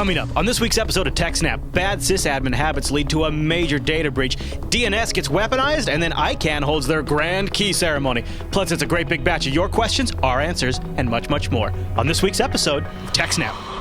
Coming up on this week's episode of TechSNAP, bad sysadmin habits lead to a major data breach, DNS gets weaponized, and then ICANN holds their grand key ceremony. Plus, it's a great big batch of your questions, our answers, and much, much more on this week's episode of TechSNAP.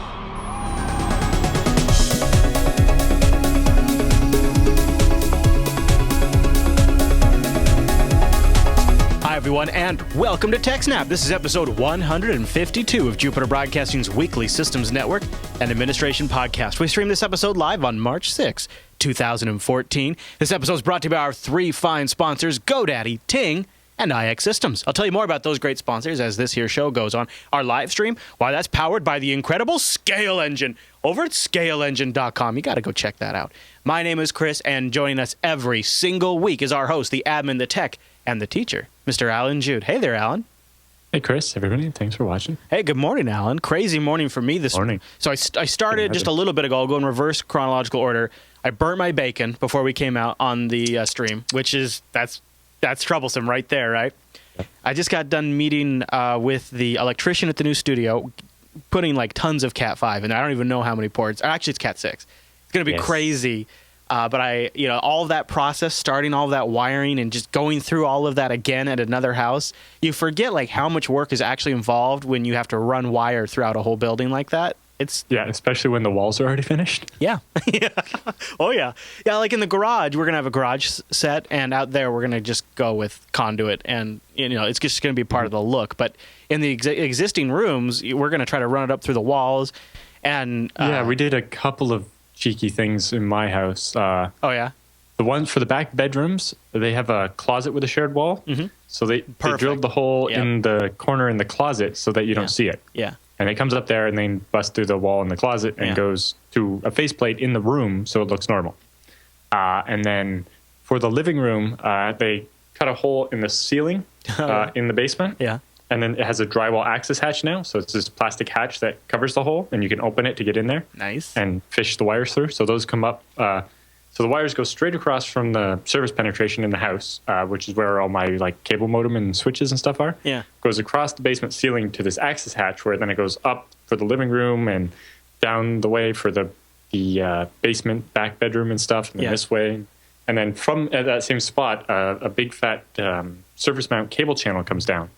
Hi, everyone, and welcome to TechSNAP. This is episode 152 of Jupiter Broadcasting's weekly systems network and administration podcast. We stream this episode live on March 6, 2014. This episode is brought to you by our three fine sponsors, Godaddy, Ting, and IX Systems. I'll tell you more about those great sponsors as this here show goes on. Our live stream, why, that's powered by the incredible Scale Engine over at scaleengine.com. You got to go check that out. My name is Chris, and joining us every single week is our host, the admin, the tech, and the teacher, Mr. Alan Jude. Hey there, Alan. Hey, Chris, everybody. Thanks for watching. Hey, good morning, Alan. Crazy morning for me this morning. So I started just a little bit ago. I'll go in reverse chronological order. I burnt my bacon before we came out on the stream, which is, that's troublesome right there, right? Yep. I just got done meeting with the electrician at the new studio, putting like tons of Cat 5, and I don't even know how many ports. Actually, it's Cat 6. It's going to be crazy. But all of that process, starting all of that wiring and just going through all of that again at another house, you forget like how much work is actually involved when you have to run wire throughout a whole building like that. Especially when the walls are already finished. Yeah. Yeah. Oh, yeah. Yeah, like in the garage, we're going to have a garage set, and out there we're going to just go with conduit, and it's just going to be part of the look. But in the existing rooms, we're going to try to run it up through the walls. And we did a couple of cheeky things in my house. Oh, yeah? The ones for the back bedrooms, they have a closet with a shared wall. Mm-hmm. So they drilled the hole in the corner in the closet so that you don't see it. Yeah. And it comes up there and then busts through the wall in the closet and goes to a faceplate in the room so it looks normal. And then for the living room, they cut a hole in the ceiling in the basement. Yeah. And then it has a drywall access hatch now. So it's this plastic hatch that covers the hole, and you can open it to get in there. Nice. And fish the wires through. So those come up. So the wires go straight across from the service penetration in the house, which is where all my like cable modem and switches and stuff are. Yeah. Goes across the basement ceiling to this access hatch, where then it goes up for the living room and down the way for the basement back bedroom and stuff, and then this way. And then from that same spot, a big fat surface mount cable channel comes down.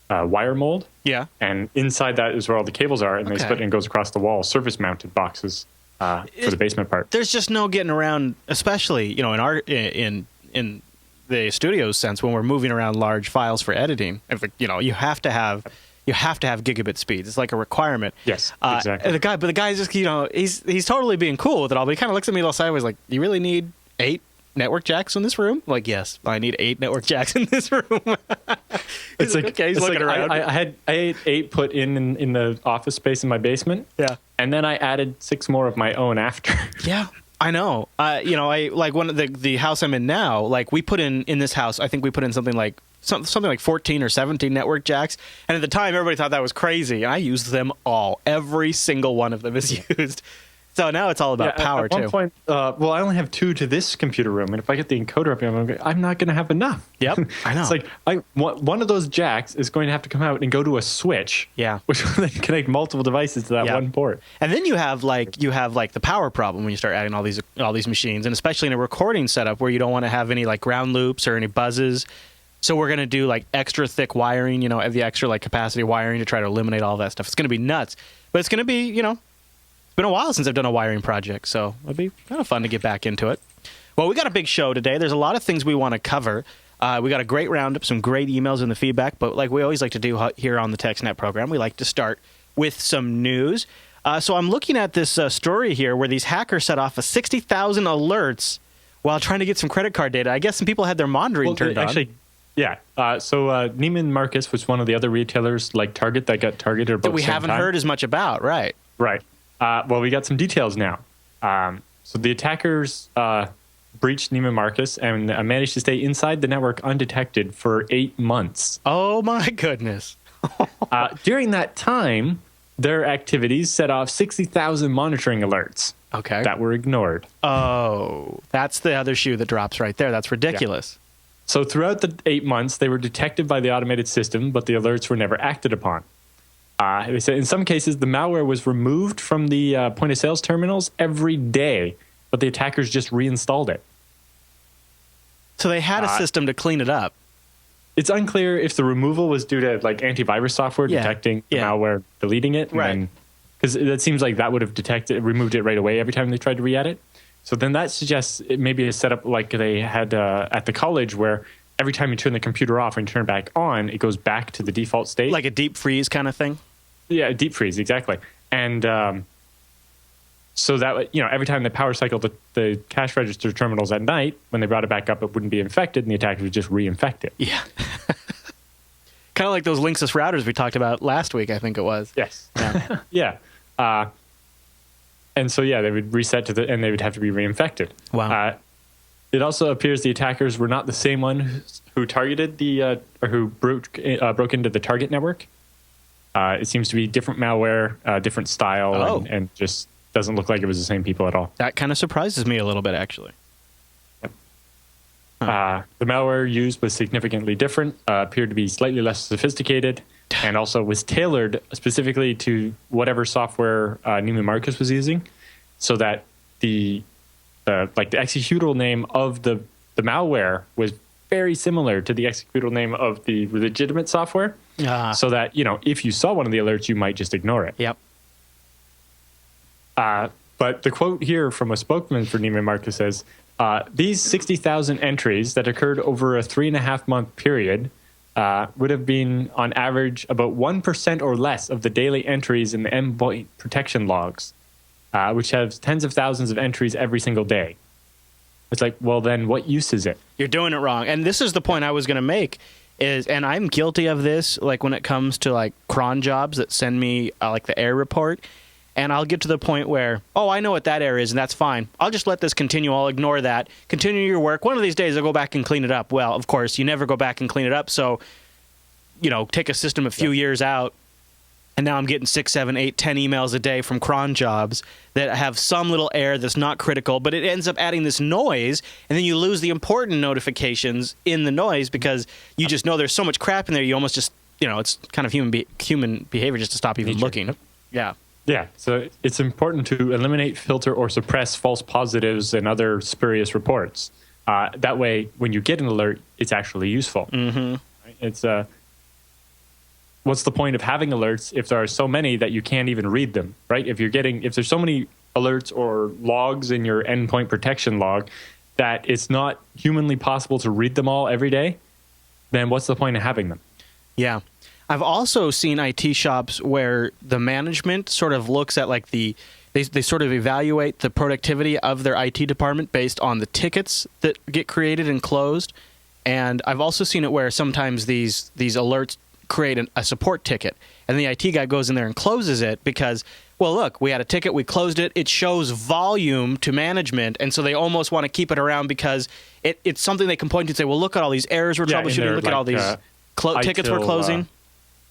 Wire mold. Yeah. And inside that is where all the cables are, and they split and goes across the wall, surface mounted boxes for the basement part. There's just no getting around, especially, in the studio's sense, when we're moving around large files for editing. You have to have gigabit speeds. It's like a requirement. Yes, exactly. The guy's just, he's totally being cool with it all, but he kind of looks at me a little sideways like, you really need 8 network jacks in this room? I'm like, yes, I need 8 network jacks in this room. It's like, okay, he's looking around. I had 8 put in the office space in my basement. Yeah. And then I added 6 more of my own after. Yeah, I know. I like one of the house I'm in now, like we put in this house, I think we put in something like 14 or 17 network jacks. And at the time, everybody thought that was crazy. And I used them all. Every single one of them is used. So now it's all about power, too. At one point, I only have 2 to this computer room, and if I get the encoder up here, I'm not going to have enough. Yep, I know. It's like one of those jacks is going to have to come out and go to a switch, which will then connect multiple devices to that one port. And then you have the power problem when you start adding all these machines, and especially in a recording setup where you don't want to have any like ground loops or any buzzes. So we're going to do like extra thick wiring, the extra like capacity wiring to try to eliminate all that stuff. It's going to be nuts, but it's going to be, It's been a while since I've done a wiring project, so it'll be kind of fun to get back into it. Well, we got a big show today. There's a lot of things we want to cover. We got a great roundup, some great emails in the feedback, but like we always like to do here on the TechSNAP program, we like to start with some news. So I'm looking at this story here where these hackers set off 60,000 alerts while trying to get some credit card data. I guess some people had their monitoring turned on. Yeah. So Neiman Marcus was one of the other retailers like Target that got targeted about that we haven't heard as much about, right? Right. Well, we got some details now. So the attackers breached Neiman Marcus and managed to stay inside the network undetected for 8 months. Oh, my goodness. During that time, their activities set off 60,000 monitoring alerts that were ignored. Oh, that's the other shoe that drops right there. That's ridiculous. Yeah. So throughout the 8 months, they were detected by the automated system, but the alerts were never acted upon. They said in some cases, the malware was removed from the point of sales terminals every day, but the attackers just reinstalled it. So they had a system to clean it up. It's unclear if the removal was due to like antivirus software detecting the malware, deleting it, right? Because it seems like that would have removed it right away every time they tried to re-add it. So then that suggests it maybe a setup like they had at the college, where every time you turn the computer off and turn it back on, it goes back to the default state, like a deep freeze kind of thing. Yeah, deep freeze, exactly. And so that, every time they power cycled the cash register terminals at night, when they brought it back up, it wouldn't be infected, and the attackers would just reinfect it. Yeah. Kind of like those Linksys routers we talked about last week, I think it was. Yes. Yeah. And so, they would reset and they would have to be reinfected. Wow. It also appears the attackers were not the same one who targeted or who broke into the target network. It seems to be different malware, different style, and just doesn't look like it was the same people at all. That kind of surprises me a little bit, actually. Yep. The malware used was significantly different, appeared to be slightly less sophisticated, and also was tailored specifically to whatever software Neiman Marcus was using, so that the executable name of the malware was very similar to the executable name of the legitimate software, so that if you saw one of the alerts, you might just ignore it. Yep. But the quote here from a spokesman for Neiman Marcus says, these 60,000 entries that occurred over a 3.5-month period would have been, on average, about 1% or less of the daily entries in the endpoint protection logs, which have tens of thousands of entries every single day. It's like, well, then what use is it? You're doing it wrong. And this is the point I was going to make, and I'm guilty of this, like when it comes to like cron jobs that send me like the error report. And I'll get to the point where, I know what that error is, and that's fine. I'll just let this continue. I'll ignore that. Continue your work. One of these days, I'll go back and clean it up. Well, of course, you never go back and clean it up. So, take a system a few years out, and now I'm getting 6, 7, 8, 10 emails a day from cron jobs that have some little error that's not critical, but it ends up adding this noise, and then you lose the important notifications in the noise because you just know there's so much crap in there. You almost just, it's kind of human behavior just to stop even looking. Yeah. Yeah, so it's important to eliminate, filter, or suppress false positives and other spurious reports. That way, when you get an alert, it's actually useful. Mm-hmm. Right? It's what's the point of having alerts if there are so many that you can't even read them, right? If there's so many alerts or logs in your endpoint protection log that it's not humanly possible to read them all every day, then what's the point of having them? Yeah. I've also seen IT shops where the management sort of looks at like they sort of evaluate the productivity of their IT department based on the tickets that get created and closed. And I've also seen it where sometimes these alerts create a support ticket, and the IT guy goes in there and closes it because, well, look, we had a ticket, we closed it. It shows volume to management, and so they almost want to keep it around because it's something they can point to and say, well, look at all these errors we're troubleshooting. Look at all these tickets we're closing.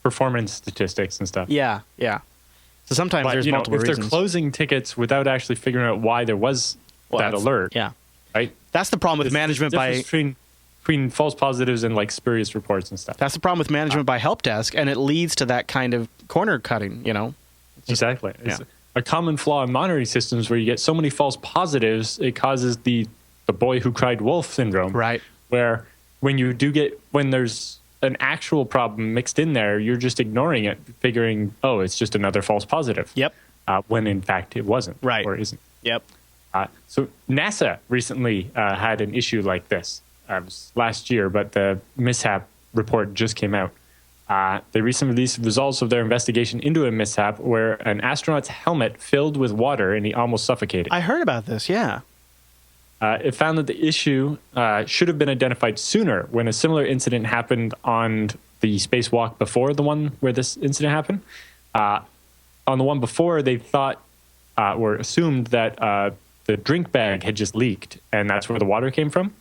Performance statistics and stuff. Yeah. So sometimes there's multiple reasons. If they're closing tickets without actually figuring out why there was that alert, right? That's the problem with management between false positives and like spurious reports and stuff. That's the problem with management by help desk, and it leads to that kind of corner cutting. Exactly. It's a common flaw in monitoring systems where you get so many false positives, it causes the boy who cried wolf syndrome. Right. Where when there's an actual problem mixed in there, you're just ignoring it, figuring, it's just another false positive. Yep. When in fact it wasn't. Right. Or isn't. Yep. So NASA recently had an issue like this. It was last year, but the mishap report just came out. They recently released results of their investigation into a mishap where an astronaut's helmet filled with water and he almost suffocated. I heard about this, yeah. It found that the issue should have been identified sooner when a similar incident happened on the spacewalk before the one where this incident happened. On the one before, they thought or assumed that the drink bag had just leaked, and that's where the water came from.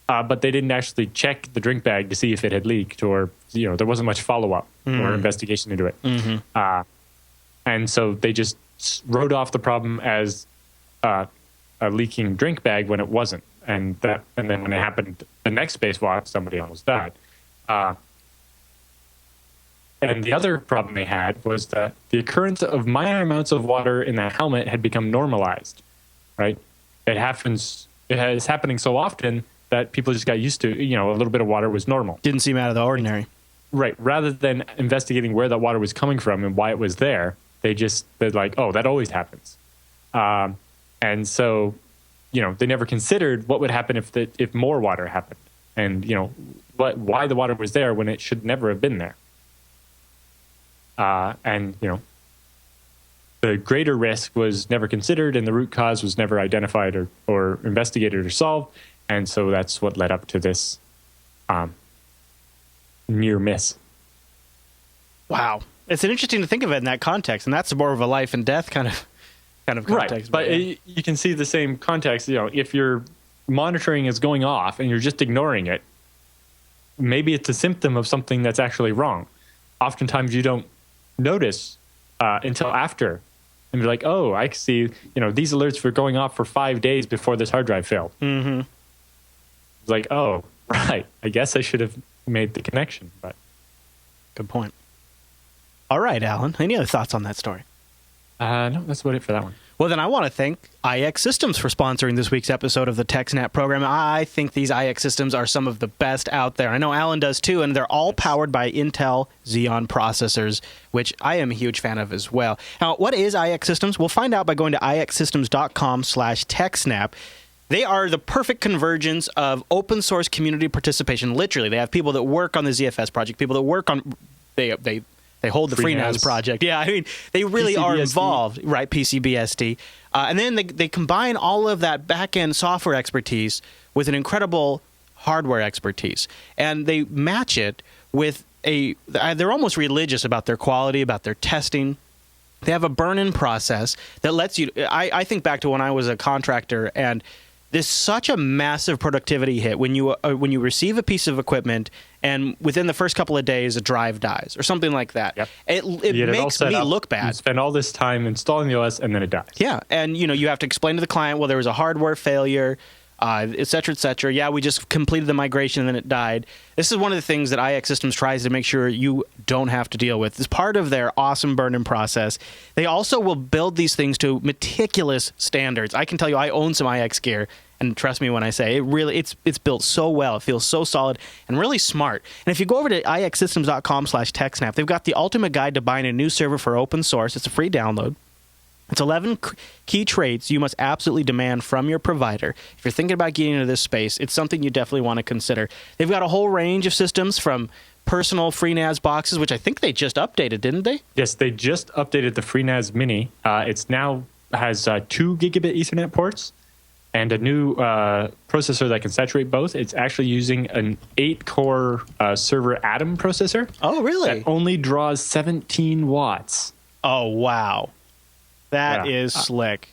But they didn't actually check the drink bag to see if it had leaked, or there wasn't much follow-up or investigation into it. Mm-hmm. And so they just wrote off the problem as a leaking drink bag when it wasn't, and then when it happened the next spacewalk, somebody almost died. And the other problem they had was that the occurrence of minor amounts of water in the helmet had become normalized, right? It is happening so often that people just got used to, a little bit of water was normal. Didn't seem out of the ordinary. Right. Rather than investigating where that water was coming from and why it was there, they're like, oh, that always happens. And so, they never considered what would happen if more water happened, and why the water was there when it should never have been there. And the greater risk was never considered, and the root cause was never identified or investigated or solved, and so that's what led up to this near miss. Wow, it's interesting to think of it in that context, and that's more of a life and death kind of context. Right, but you can see the same context. If your monitoring is going off and you're just ignoring it, maybe it's a symptom of something that's actually wrong. Oftentimes, you don't notice until after, and be like, "Oh, I see." These alerts were going off for 5 days before this hard drive failed. Mm-hmm. It's like, oh, right. I guess I should have made the connection. But good point. All right, Alan. Any other thoughts on that story? No, that's about it for that one. Well, then I want to thank IX Systems for sponsoring this week's episode of the TechSNAP program. I think these IX Systems are some of the best out there. I know Alan does too, and they're all powered by Intel Xeon processors, which I am a huge fan of as well. Now, what is IX Systems? We'll find out by going to ixsystems.com/TechSNAP. They are the perfect convergence of open source community participation. Literally, they have people that work on the ZFS project, people that work on they hold the FreeNAS project. Yeah, I mean, they really are involved, right? PCBSD. And then they combine all of that back-end software expertise with an incredible hardware expertise. And they match it with they're almost religious about their quality, about their testing. They have a burn-in process that lets you, I think back to when I was a contractor, and there's such a massive productivity hit when you receive a piece of equipment and within the first couple of days a drive dies or something like that. Yep. It makes me look bad. You spend all this time installing the OS and then it dies. Yeah, and you have to explain to the client, well, there was a hardware failure, et cetera, et cetera. Yeah, we just completed the migration and then it died. This is one of the things that IX Systems tries to make sure you don't have to deal with. It's part of their awesome burn-in process. They also will build these things to meticulous standards. I can tell you I own some IX gear, and trust me when I say it's built so well. It feels so solid and really smart. And if you go over to ixsystems.com/TechSNAP, they've got the ultimate guide to buying a new server for open source. It's a free download. It's 11 key traits you must absolutely demand from your provider. If you're thinking about getting into this space, it's something you definitely want to consider. They've got a whole range of systems from personal FreeNAS boxes, which I think they just updated, didn't they? Yes, they just updated the FreeNAS Mini. It's now has 2 gigabit Ethernet ports and a new processor that can saturate both. It's actually using an 8-core server Atom processor. Oh, really? That only draws 17 watts. Oh, wow. That is slick.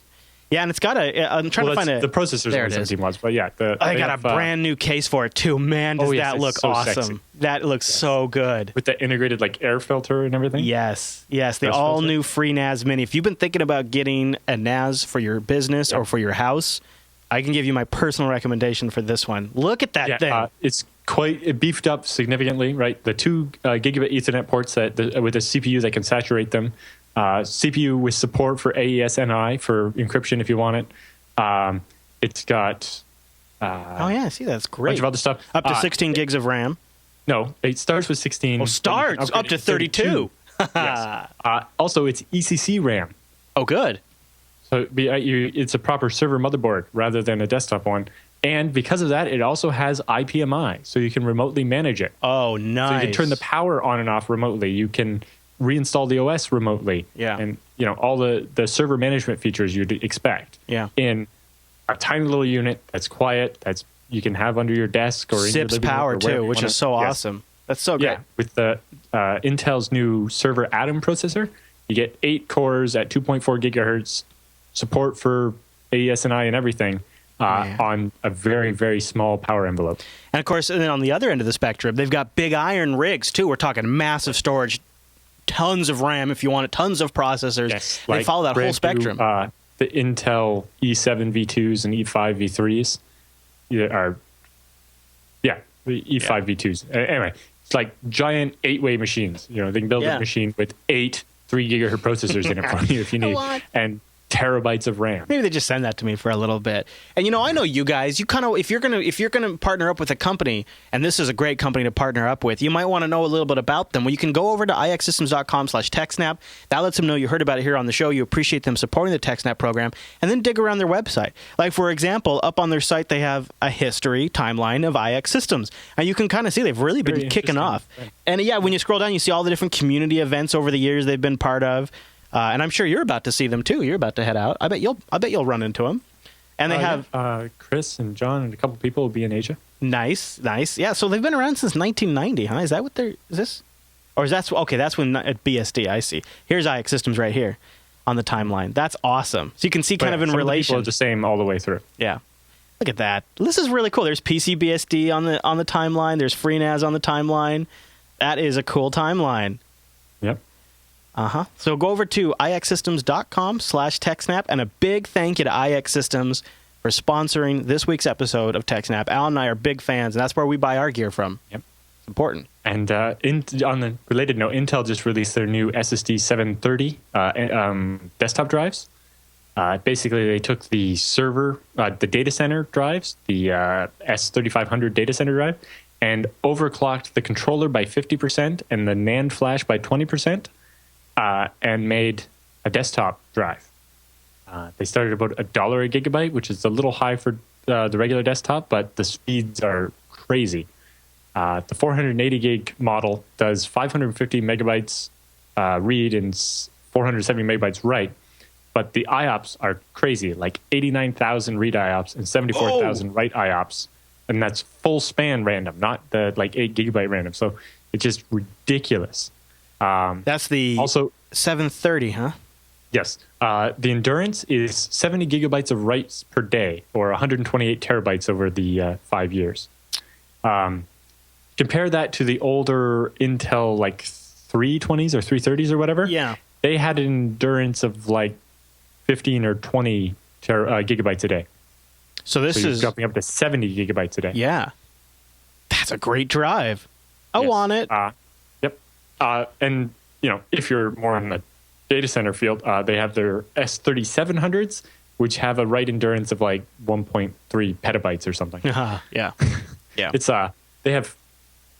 Yeah, and it's got I'm trying to find it. The processor's only 17 watts, but yeah. They got a brand new case for it, too. Man, does that look so awesome. Sexy. That looks so good. With the integrated air filter and everything? Yes. The all-new FreeNAS Mini. If you've been thinking about getting a NAS for your business or for your house, I can give you my personal recommendation for this one. Look at that thing. It's quite beefed up significantly, right? The 2 gigabit Ethernet ports with a CPU that can saturate them. CPU with support for AES-NI for encryption if you want it. It's got... oh, yeah, I see. That's great. A bunch of other stuff. Up to 16 gigs of RAM. No, it starts with 16. Oh, starts up to 32. Yes. Also, it's ECC RAM. Oh, good. So it's a proper server motherboard rather than a desktop one. And because of that, it also has IPMI, so you can remotely manage it. Oh, nice. So you can turn the power on and off remotely. You can reinstall the OS remotely. Yeah. And, all the server management features you'd expect. Yeah. In a tiny little unit that's quiet, you can have under your desk or in your living room power, too, which is so awesome. That's so great. Yeah. With the Intel's new server Atom processor, you get 8 cores at 2.4 gigahertz, support for AES-NI and everything on a very, very small power envelope. And, of course, then on the other end of the spectrum, they've got big iron rigs, too. We're talking massive storage, tons of RAM if you want it, tons of processors. Yes, they follow that whole spectrum. The Intel E7 V2s and E5 V3s are, the E5 V2s. Anyway, It's like giant 8-way machines. You know, they can build a machine with 8 3 gigahertz processors in it for you if you need, and terabytes of RAM. Maybe they just send that to me for a little bit. And you know, I know you guys. You kind of, if you're gonna partner up with a company, and this is a great company to partner up with, you might want to know a little bit about them. Well, you can go over to ixsystems.com/TechSNAP. That lets them know you heard about it here on the show. You appreciate them supporting the TechSNAP program, and then dig around their website. Like for example, up on their site, they have a history timeline of IX Systems, and you can kind of see they've really been kicking off. Right. And yeah, when you scroll down, you see all the different community events over the years they've been part of. And I'm sure you're about to see them too. You're about to head out. I bet you'll run into them. And they have Chris and John and a couple people will be in Asia. Nice. Yeah. So they've been around since 1990, huh? Is that what is this? Or is that okay? That's when at BSD. I see. Here's IX Systems right here on the timeline. That's awesome. So you can see kind of in relation. People are the same all the way through. Yeah. Look at that. This is really cool. There's PCBSD on the timeline. There's FreeNAS on the timeline. That is a cool timeline. Yep. So go over to ixsystems.com/TechSNAP, and a big thank you to IX Systems for sponsoring this week's episode of TechSNAP. Alan and I are big fans, and that's where we buy our gear from. Yep. It's important. And on the related note, Intel just released their new SSD 730 desktop drives. Basically, they took the server, the data center drives, the S3500 data center drive, and overclocked the controller by 50% and the NAND flash by 20%. And made a desktop drive. They started about $1 a gigabyte, which is a little high for the regular desktop, but the speeds are crazy. The 480 gig model does 550 megabytes read and 470 megabytes write, but the IOPS are crazy, like 89,000 read IOPS and 74,000 write IOPS, and that's full span random, not the 8 gigabyte random. So it's just ridiculous. That's the also 730, huh? Yes. The endurance is 70 gigabytes of writes per day, or 128 terabytes over the 5 years. Compare that to the older Intel 320s or 330s or whatever. Yeah. They had an endurance of 15 or 20 gigabytes a day. So this is jumping up to 70 gigabytes a day. Yeah. That's a great drive. I want it. And, if you're more in the data center field, they have their S3700s, which have a write endurance of 1.3 petabytes or something. Yeah. Yeah. It's they have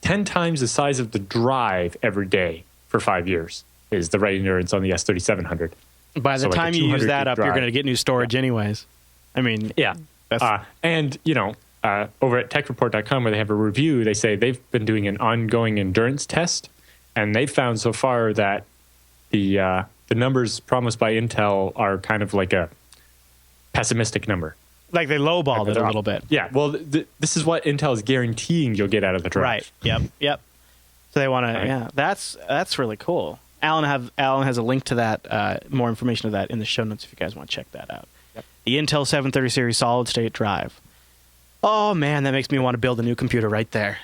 10 times the size of the drive every day for 5 years is the write endurance on the S3700. By the time you use that up, you're going to get new storage anyways. I mean, yeah. And, over at techreport.com, where they have a review, they say they've been doing an ongoing endurance test. And they found so far that the numbers promised by Intel are kind of like a pessimistic number. Like they lowballed it a little bit. Yeah. Well, this is what Intel is guaranteeing you'll get out of the drive. Right. Yep. So they want to. Right. Yeah. That's really cool. Alan has a link to that. More information of that in the show notes if you guys want to check that out. Yep. The Intel 730 series solid state drive. Oh man, that makes me want to build a new computer right there.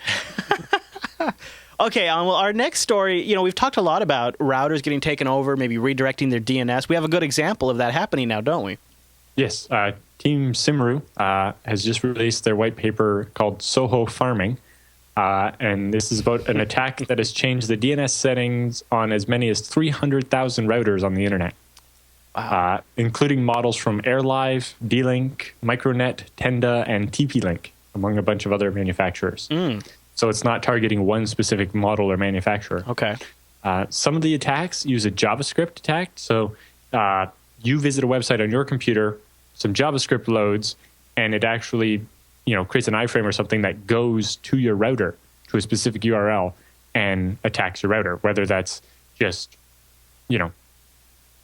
Okay, well, our next story, we've talked a lot about routers getting taken over, maybe redirecting their DNS. We have a good example of that happening now, don't we? Yes. Team Simru has just released their white paper called Soho Farming. And this is about an attack that has changed the DNS settings on as many as 300,000 routers on the internet. Wow. Including models from AirLive, D-Link, Micronet, Tenda, and TP-Link, among a bunch of other manufacturers. So it's not targeting one specific model or manufacturer. Okay. Some of the attacks use a JavaScript attack. So you visit a website on your computer, some JavaScript loads, and it actually creates an iframe or something that goes to your router, to a specific URL, and attacks your router, whether that's just,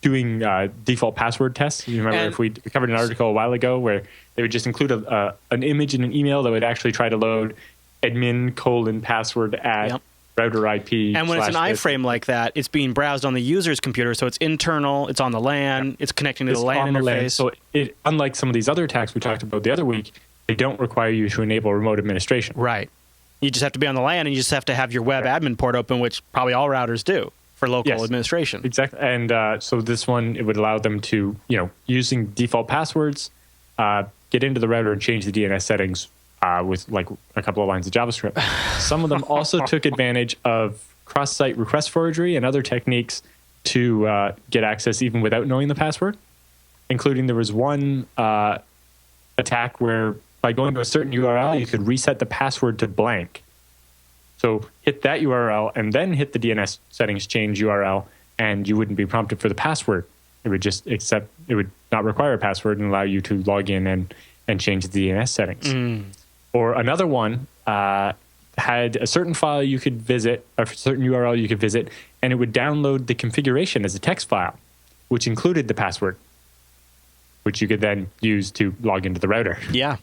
doing default password tests. You remember if we covered an article a while ago where they would just include an image in an email that would actually try to load admin:password at router IP. And when it's an iframe like that, it's being browsed on the user's computer, so it's internal, it's on the LAN, it's connecting to the LAN interface. So unlike some of these other attacks we talked about the other week, they don't require you to enable remote administration. Right. You just have to be on the LAN, and you just have to have your web admin port open, which probably all routers do for local administration. Exactly. And so this one, it would allow them to, using default passwords, get into the router and change the DNS settings with like a couple of lines of JavaScript. Some of them also took advantage of cross-site request forgery and other techniques to get access even without knowing the password, including there was one attack where by going to a certain URL, you could reset the password to blank. So hit that URL and then hit the DNS settings change URL, and you wouldn't be prompted for the password. It would just it would not require a password and allow you to log in and change the DNS settings. Or another one had a certain file you could visit, a certain URL you could visit, and it would download the configuration as a text file, which included the password, which you could then use to log into the router. Yeah.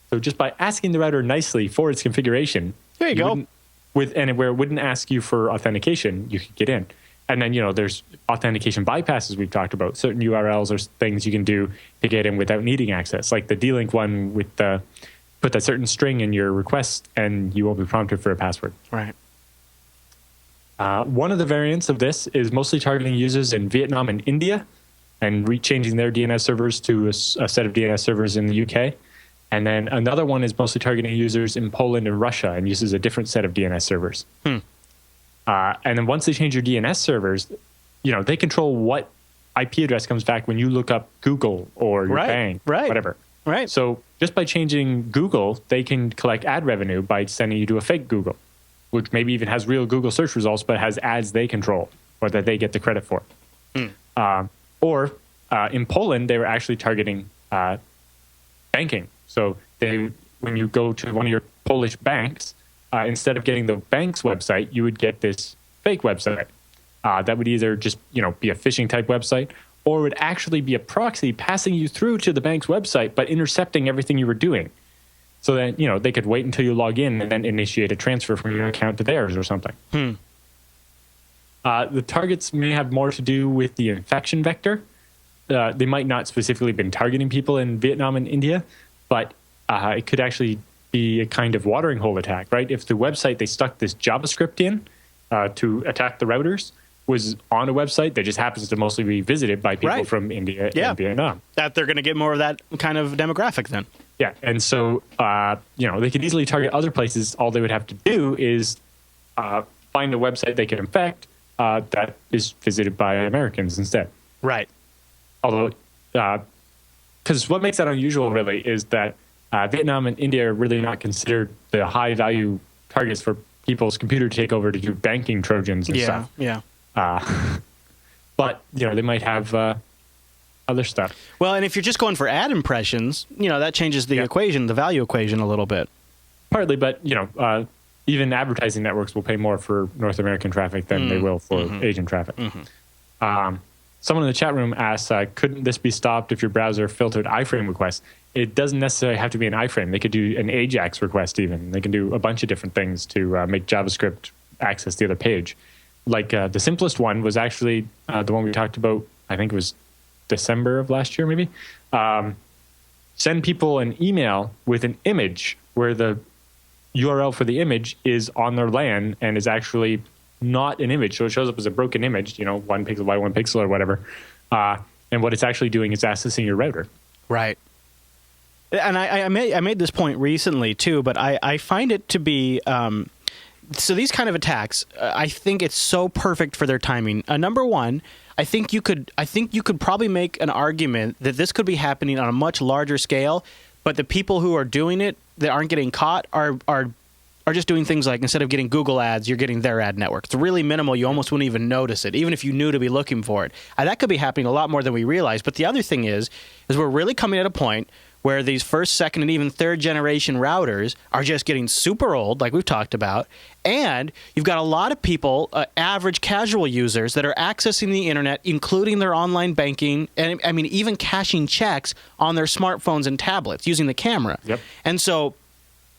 So just by asking the router nicely for its configuration, there you go. And where it wouldn't ask you for authentication, you could get in. And then, there's authentication bypasses we've talked about, certain URLs or things you can do to get in without needing access, like the D-Link one with put that certain string in your request and you won't be prompted for a password. Right. One of the variants of this is mostly targeting users in Vietnam and India and changing their DNS servers to a set of DNS servers in the UK. And then another one is mostly targeting users in Poland and Russia and uses a different set of DNS servers. And then once they change your DNS servers, they control what IP address comes back when you look up Google or your bank, whatever. Right. So just by changing Google, they can collect ad revenue by sending you to a fake Google, which maybe even has real Google search results, but has ads they control or that they get the credit for. Or in Poland, they were actually targeting banking. So when you go to one of your Polish banks, instead of getting the bank's website, you would get this fake website. That would either just be a phishing type website, or would actually be a proxy passing you through to the bank's website, but intercepting everything you were doing. So that they could wait until you log in and then initiate a transfer from your account to theirs or something. The targets may have more to do with the infection vector. They might not specifically been targeting people in Vietnam and India, but it could actually be a kind of watering hole attack, right? If the website they stuck this JavaScript in to attack the routers was on a website that just happens to mostly be visited by people from India and Vietnam. That they're going to get more of that kind of demographic then. Yeah, and so, they could easily target other places. All they would have to do is find a website they can infect that is visited by Americans instead. Right. Although, because what makes that unusual really is that Vietnam and India are really not considered the high-value targets for people's computer takeover to do banking Trojans and stuff. Yeah. But, they might have other stuff. Well, and if you're just going for ad impressions, that changes the equation, the value equation a little bit. Partly, but, even advertising networks will pay more for North American traffic than they will for Asian traffic. Someone in the chat room asked, couldn't this be stopped if your browser filtered iframe requests? It doesn't necessarily have to be an iframe. They could do an AJAX request even. They can do a bunch of different things to make JavaScript access the other page. Like the simplest one was actually the one we talked about, I think it was December of last year maybe. Send people an email with an image where the URL for the image is on their LAN and is actually not an image. So it shows up as a broken image, 1 pixel by 1 pixel or whatever. And what it's actually doing is accessing your router. Right. And I made this point recently too, but I find it to be so these kind of attacks. I think it's so perfect for their timing. Number one, I think you could probably make an argument that this could be happening on a much larger scale, but the people who are doing it that aren't getting caught are just doing things like, instead of getting Google ads, you're getting their ad network. It's really minimal. You almost wouldn't even notice it, even if you knew to be looking for it. That could be happening a lot more than we realize. But the other thing is we're really coming at a point where these first, second, and even third generation routers are just getting super old, like we've talked about. And you've got a lot of people, average casual users, that are accessing the internet, including their online banking, and even cashing checks on their smartphones and tablets using the camera. Yep. And so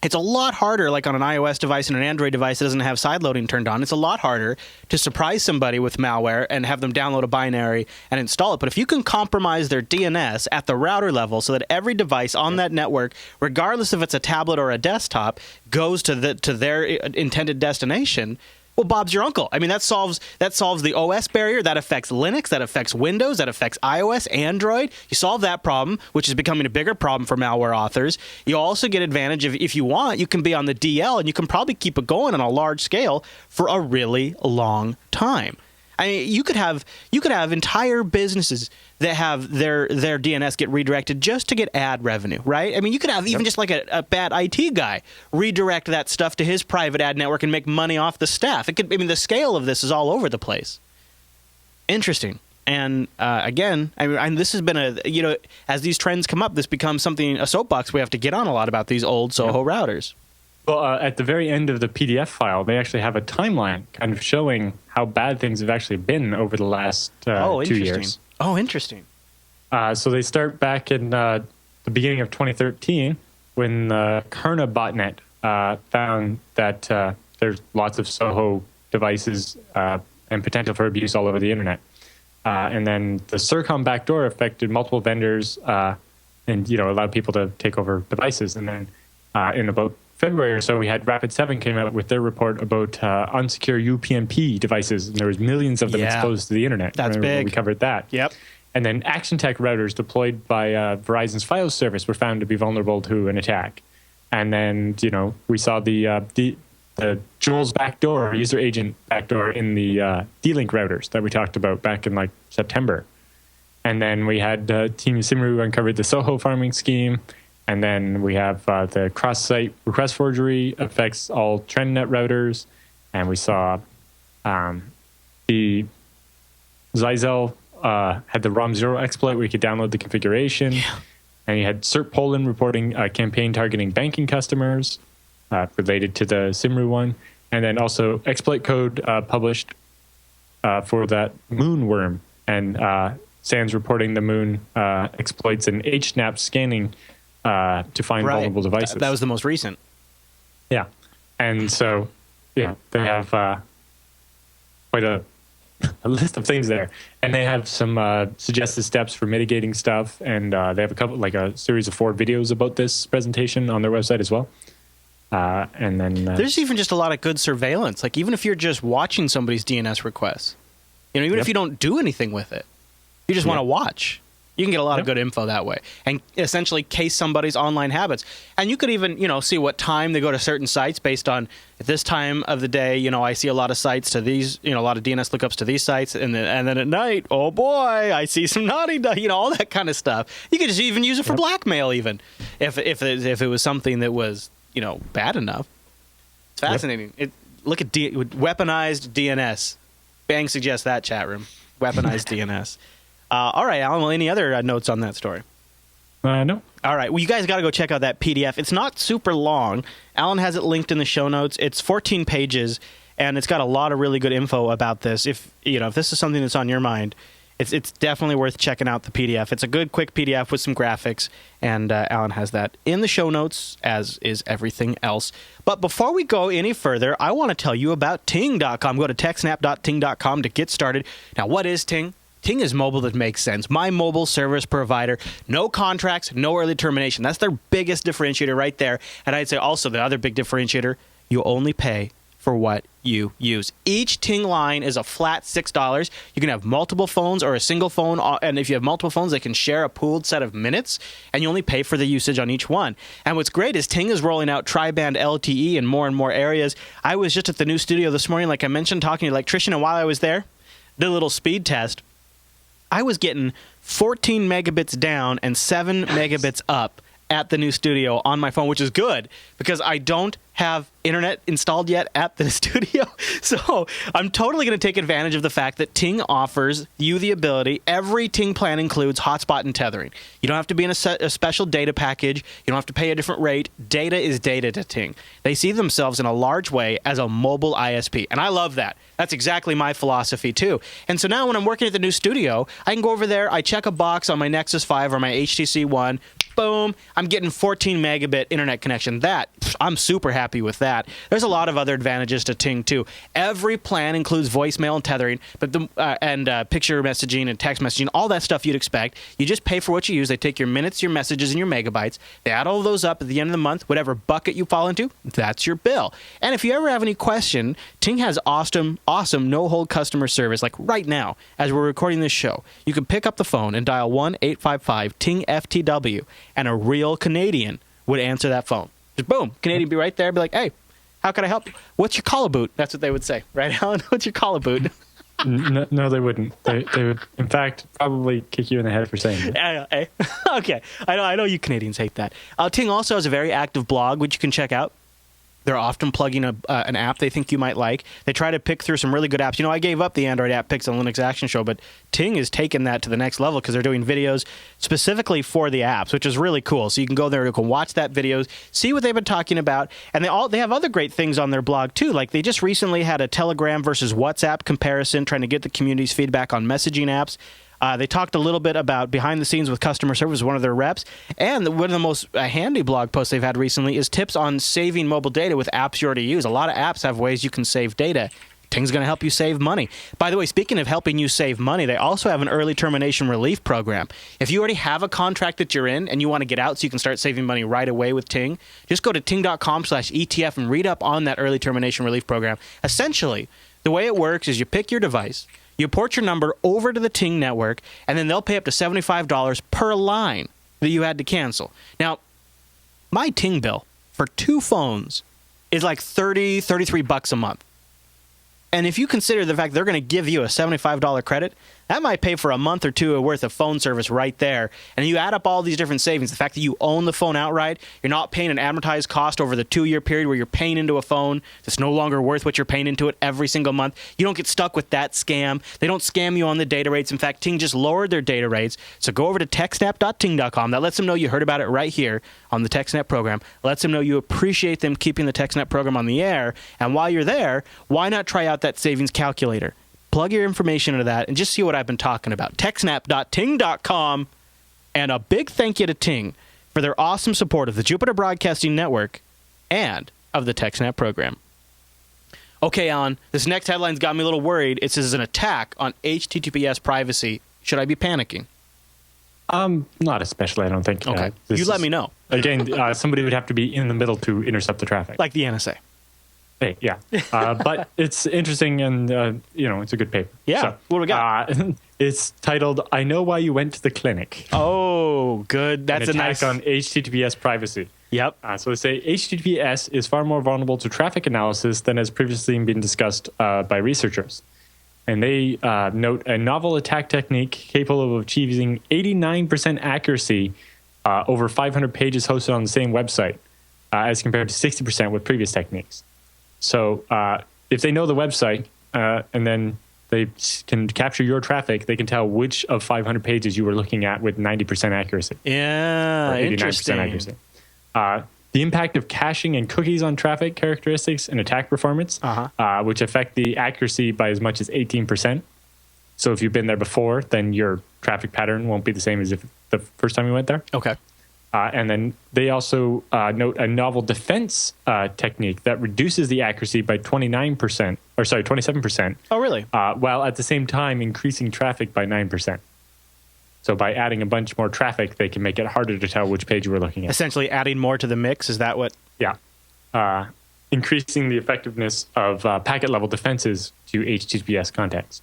it's a lot harder, like on an iOS device and an Android device that doesn't have sideloading turned on. It's a lot harder to surprise somebody with malware and have them download a binary and install it. But if you can compromise their DNS at the router level so that every device on that network, regardless if it's a tablet or a desktop, goes to their intended destination, Well, Bob's your uncle. I mean, that solves the OS barrier. That affects Linux. That affects Windows. That affects iOS, Android. You solve that problem, which is becoming a bigger problem for malware authors. You also get advantage of, if you want, you can be on the DL, and you can probably keep it going on a large scale for a really long time. I mean, you could have entire businesses that have their DNS get redirected just to get ad revenue, right? I mean, you could have even just like a bad IT guy redirect that stuff to his private ad network and make money off the staff. The scale of this is all over the place. Interesting. And again, this has been as these trends come up, this becomes a soapbox we have to get on a lot about these old Soho routers. Well, at the very end of the PDF file, they actually have a timeline kind of showing how bad things have actually been over the last 2 years. Oh, interesting. So they start back in the beginning of 2013 when Kernel botnet found that there's lots of Soho devices and potential for abuse all over the internet. And then the SIRCOM backdoor affected multiple vendors and allowed people to take over devices. And then in about February or so, we had Rapid7 came out with their report about unsecure UPnP devices, and there was millions of them exposed to the internet. That's big. We covered that. Yep. And then ActionTech routers deployed by Verizon's Fios service were found to be vulnerable to an attack. And then, we saw the Jules backdoor, user agent backdoor in the D-Link routers that we talked about back in September. And then we had Team Simru uncovered the Soho farming scheme. And then we have the cross-site request forgery affects all TrendNet routers. And we saw the Zyzel had the ROM0 exploit where you could download the configuration. Yeah. And you had CERT Poland reporting campaign targeting banking customers related to the Simru one. And then also exploit code published for that Moon worm. And SANS reporting the Moon exploits an HSNAP scanning to find vulnerable devices. That was the most recent. Yeah. And so, they have quite a list of things there. And they have some suggested steps for mitigating stuff. And they have a series of 4 videos about this presentation on their website as well. And then there's even just a lot of good surveillance. Like, even if you're just watching somebody's DNS requests, even if you don't do anything with it, you just want to watch. You can get a lot of good info that way and essentially case somebody's online habits. And you could even, see what time they go to certain sites based on at this time of the day, I see a lot of sites to these, a lot of DNS lookups to these sites. And then at night, oh boy, I see some naughty, all that kind of stuff. You could just even use it for blackmail even if it was something that was, bad enough. It's fascinating. Look at weaponized DNS. Bang suggests that, chat room. Weaponized DNS. All right, Alan, well, any other notes on that story? No. All right, well, you guys got to go check out that PDF. It's not super long. Alan has it linked in the show notes. It's 14 pages, and it's got a lot of really good info about this. If this is something that's on your mind, it's definitely worth checking out the PDF. It's a good, quick PDF with some graphics, and Alan has that in the show notes, as is everything else. But before we go any further, I want to tell you about Ting.com. Go to techsnap.ting.com to get started. Now, what is Ting? Ting is mobile that makes sense. My mobile service provider. No contracts, no early termination. That's their biggest differentiator right there. And I'd say also the other big differentiator, you only pay for what you use. Each Ting line is a flat $6. You can have multiple phones or a single phone. And if you have multiple phones, they can share a pooled set of minutes. And you only pay for the usage on each one. And what's great is Ting is rolling out tri-band LTE in more and more areas. I was just at the new studio this morning, like I mentioned, talking to the electrician. And while I was there, did a little speed test. I was getting 14 megabits down and 7 megabits up at the new studio on my phone, which is good because I don't have internet installed yet at the studio. So I'm totally going to take advantage of the fact that Ting offers you the ability. Every Ting plan includes hotspot and tethering. You don't have to be in a special data package. You don't have to pay a different rate. Data is data to Ting. They see themselves in a large way as a mobile ISP, and I love that. That's exactly my philosophy, too. And so now when I'm working at the new studio, I can go over there, I check a box on my Nexus 5 or my HTC One, boom, I'm getting 14 megabit internet connection. I'm super happy with that. There's a lot of other advantages to Ting too. Every plan includes voicemail and tethering, but picture messaging and text messaging, all that stuff you'd expect. You just pay for what you use. They take your minutes, your messages, and your megabytes. They add all of those up at the end of the month. Whatever bucket you fall into, that's your bill. And if you ever have any question, Ting has awesome no-hold customer service. Like right now, as we're recording this show, you can pick up the phone and dial 1-855-TING-FTW, and a real Canadian would answer that phone. Just boom, Canadian be right there, be like, hey, how can I help? What's your call boot? That's what they would say, right, Alan? What's your call boot? No, they wouldn't. They would, in fact, probably kick you in the head for saying that. Okay, I know you Canadians hate that. Ting also has a very active blog, which you can check out. They're often plugging an app they think you might like. They try to pick through some really good apps. I gave up the Android app picks on Linux Action Show, but Ting is taking that to the next level because they're doing videos specifically for the apps, which is really cool. So you can go there, you can watch that videos, see what they've been talking about, and they have other great things on their blog too. Like they just recently had a Telegram versus WhatsApp comparison, trying to get the community's feedback on messaging apps. They talked a little bit about behind the scenes with customer service, one of their reps. And one of the most handy blog posts they've had recently is tips on saving mobile data with apps you already use. A lot of apps have ways you can save data. Ting's going to help you save money. By the way, speaking of helping you save money, they also have an early termination relief program. If you already have a contract that you're in and you want to get out so you can start saving money right away with Ting, just go to ting.com/ETF and read up on that early termination relief program. Essentially, the way it works is you pick your device, you port your number over to the Ting network, and then they'll pay up to $75 per line that you had to cancel. Now, my Ting bill for 2 phones is like $33 a month. And if you consider the fact they're going to give you a $75 credit, that might pay for a month or two worth of phone service right there. And you add up all these different savings. The fact that you own the phone outright, you're not paying an amortized cost over the 2-year period where you're paying into a phone that's no longer worth what you're paying into it every single month. You don't get stuck with that scam. They don't scam you on the data rates. In fact, Ting just lowered their data rates. So go over to techsnap.ting.com. That lets them know you heard about it right here on the TechSNAP program. Lets them know you appreciate them keeping the TechSNAP program on the air. And while you're there, why not try out that savings calculator? Plug your information into that and just see what I've been talking about. TechSNAP.ting.com. And a big thank you to Ting for their awesome support of the Jupiter Broadcasting Network and of the TechSNAP program. Okay, Alan, this next headline's got me a little worried. It says an attack on HTTPS privacy. Should I be panicking? Not especially, I don't think. Okay, you let me know. Again, somebody would have to be in the middle to intercept the traffic. Like the NSA. Hey, yeah. But it's interesting and, it's a good paper. Yeah. So, what do we got? It's titled, I Know Why You Went to the Clinic. Oh, good. That's an attack on HTTPS privacy. Yep. So they say HTTPS is far more vulnerable to traffic analysis than has previously been discussed by researchers. And they note a novel attack technique capable of achieving 89% accuracy over 500 pages hosted on the same website, as compared to 60% with previous techniques. So if they know the website and then they can capture your traffic, they can tell which of 500 pages you were looking at with 90% accuracy. Yeah, 89% accuracy. The impact of caching and cookies on traffic characteristics and attack performance, which affect the accuracy by as much as 18%. So if you've been there before, then your traffic pattern won't be the same as if the first time you went there. Okay. And then they also note a novel defense technique that reduces the accuracy by 27%. Oh, really? While at the same time increasing traffic by 9%. So by adding a bunch more traffic, they can make it harder to tell which page you were looking at. Essentially adding more to the mix, is that what? Yeah. Increasing the effectiveness of packet-level defenses to HTTPS context.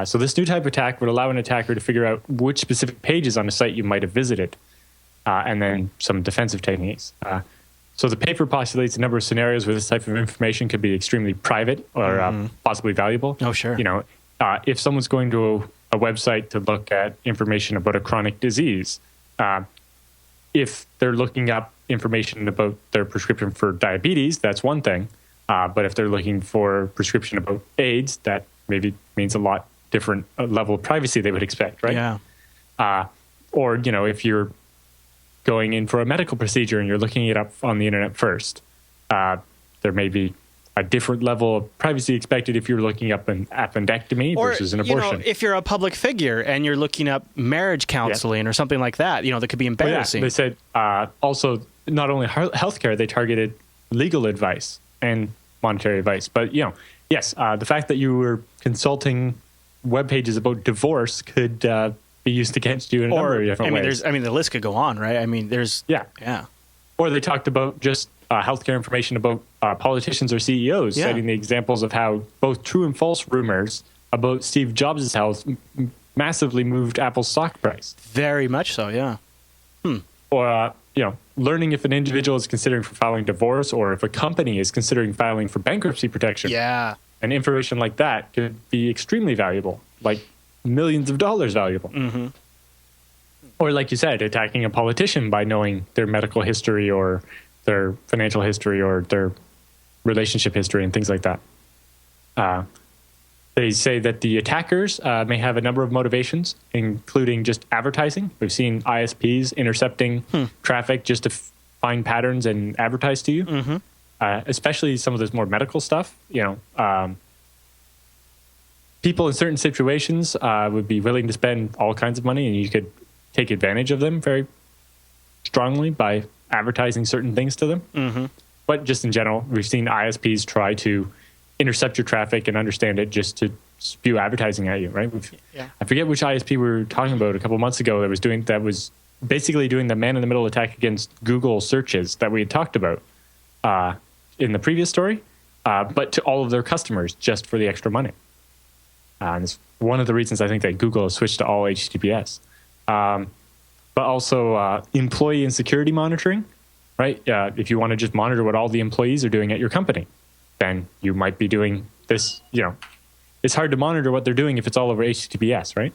So this new type of attack would allow an attacker to figure out which specific pages on a site you might have visited. And then some defensive techniques. So the paper postulates a number of scenarios where this type of information could be extremely private or possibly valuable. Oh, sure. If someone's going to a website to look at information about a chronic disease, if they're looking up information about their prescription for diabetes, that's one thing. But if they're looking for prescription about AIDS, that maybe means a lot different level of privacy they would expect, right? Yeah. Or, if you're going in for a medical procedure and you're looking it up on the internet first, there may be a different level of privacy expected if you're looking up an appendectomy versus an abortion. If you're a public figure and you're looking up marriage counseling or something like that, that could be embarrassing. They said also not only healthcare, they targeted legal advice and monetary advice. But, yes, the fact that you were consulting web pages about divorce could be used against you in a number of different ways. The list could go on, right? Yeah. Or they talked about just healthcare information about politicians or CEOs, citing the examples of how both true and false rumors about Steve Jobs' health massively moved Apple's stock price. Very much so, yeah. Or, learning if an individual is considering for filing divorce or if a company is considering filing for bankruptcy protection. Yeah. And information like that could be extremely valuable, like millions of dollars valuable. Mm-hmm. Or like you said, attacking a politician by knowing their medical history or their financial history or their relationship history and things like that. They say that the attackers may have a number of motivations, including just advertising. We've seen ISPs intercepting traffic just to find patterns and advertise to you, especially some of this more medical stuff. People in certain situations would be willing to spend all kinds of money, and you could take advantage of them very strongly by advertising certain things to them. Mm-hmm. But just in general, we've seen ISPs try to intercept your traffic and understand it just to spew advertising at you, right? I forget which ISP we were talking about a couple months ago that was basically doing the man-in-the-middle attack against Google searches that we had talked about in the previous story, but to all of their customers just for the extra money. And it's one of the reasons I think that Google has switched to all HTTPS. But also employee and security monitoring, right? If you want to just monitor what all the employees are doing at your company, then you might be doing this, it's hard to monitor what they're doing if it's all over HTTPS, right?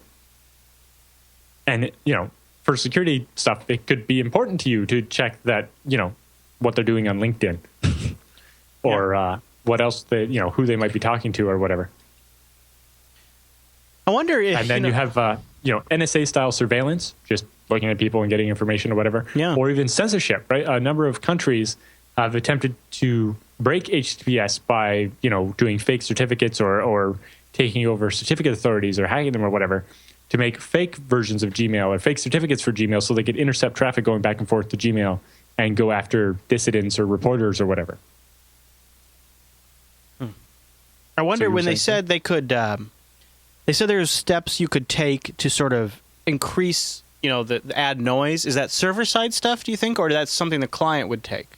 And, for security stuff, it could be important to you to check that, what they're doing on LinkedIn or what else who they might be talking to or whatever. I wonder if... And then you have, NSA-style surveillance, just looking at people and getting information or whatever. Yeah. Or even censorship, right? A number of countries have attempted to break HTTPS by, doing fake certificates or taking over certificate authorities or hacking them or whatever to make fake versions of Gmail or fake certificates for Gmail so they could intercept traffic going back and forth to Gmail and go after dissidents or reporters or whatever. I wonder when they said they could... they said there's steps you could take to sort of increase, the add noise. Is that server-side stuff, do you think, or that's something the client would take?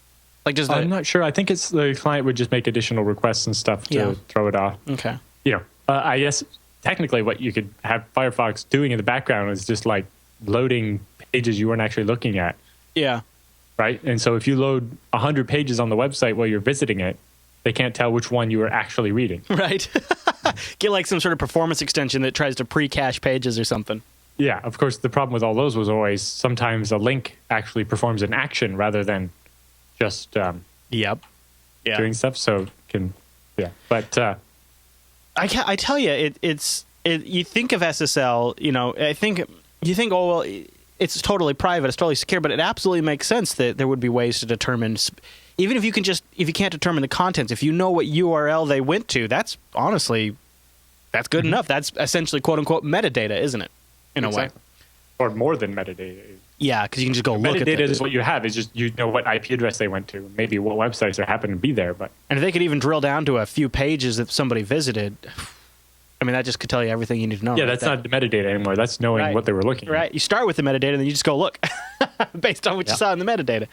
I'm not sure. I think it's the client would just make additional requests and stuff to throw it off. Okay. I guess technically what you could have Firefox doing in the background is just like loading pages you weren't actually looking at. Yeah. Right? And so if you load 100 pages on the website while you're visiting it, they can't tell which one you were actually reading. Right. Get like some sort of performance extension that tries to pre-cache pages or something. Yeah. Of course, the problem with all those was always sometimes a link actually performs an action rather than just doing stuff. So but I tell you, it's you think of SSL, I think you think, oh well, it's totally private, it's totally secure, but it absolutely makes sense that there would be ways to determine, even if you can't determine the contents, if you know what URL they went to, that's good enough. That's essentially quote unquote metadata, isn't it? In a way, or more than metadata. Yeah, because you can just go look at it. Metadata is what you have. It's just what IP address they went to, maybe what websites are happen to be there. And if they could even drill down to a few pages that somebody visited, that just could tell you everything you need to know. Yeah, that's not the metadata anymore. That's knowing what they were looking at. Right. You start with the metadata, and then you just go look based on what you saw in the metadata.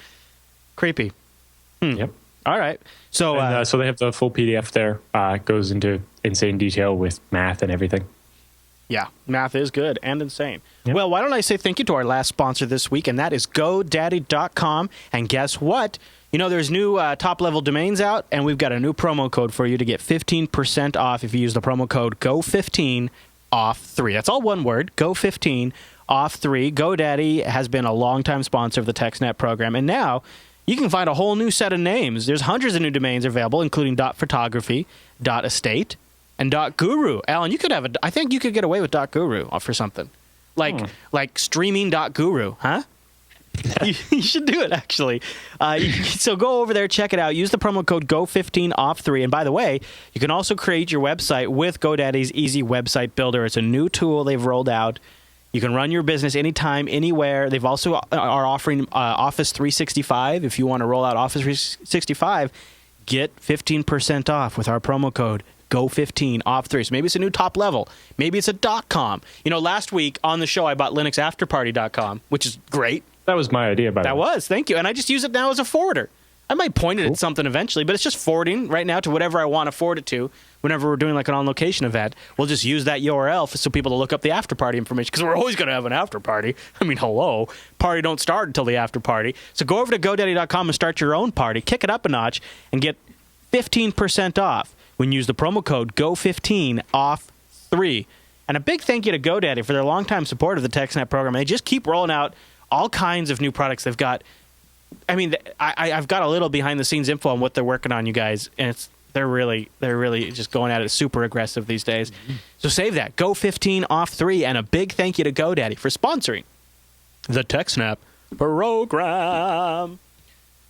Creepy. Yep. All right. So, so they have the full PDF there. Goes into insane detail with math and everything. Yeah, math is good and insane. Yep. Well, why don't I say thank you to our last sponsor this week, and that is Godaddy.com. And guess what? There's new top-level domains out, and we've got a new promo code for you to get 15% off if you use the promo code GO15OFF3. That's all one word, GO15OFF3. GoDaddy has been a longtime sponsor of the TechSNAP program, and now you can find a whole new set of names. There's hundreds of new domains available, including .photography, .estate, and .guru. Alan, I think you could get away with .guru for something. Like streaming.guru, huh? You should do it, actually. So go over there, check it out. Use the promo code GO15OFF3. And by the way, you can also create your website with GoDaddy's Easy Website Builder. It's a new tool they've rolled out. You can run your business anytime, anywhere. They've also are offering Office 365. If you want to roll out Office 365, get 15% off with our promo code Go15OFF3. So maybe it's a new top level. Maybe it's a .com. Last week on the show, I bought LinuxAfterparty.com, which is great. That was my idea, by the way. That was. Thank you. And I just use it now as a forwarder. I might point it at something eventually, but it's just forwarding right now to whatever I want to forward it to. Whenever we're doing like an on-location event, we'll just use that URL so people to look up the after-party information, because we're always going to have an after-party. I mean, hello. Party don't start until the after-party. So go over to GoDaddy.com and start your own party. Kick it up a notch and get 15% off when you use the promo code Go15OFF3. And a big thank you to GoDaddy for their longtime support of the TechSNAP program. They just keep rolling out all kinds of new products. They've got, I mean, I've got a little behind-the-scenes info on what they're working on, you guys, and they're really just going at it super aggressive these days. Mm-hmm. So save that. Go15OFF3, and a big thank you to GoDaddy for sponsoring the TechSNAP program.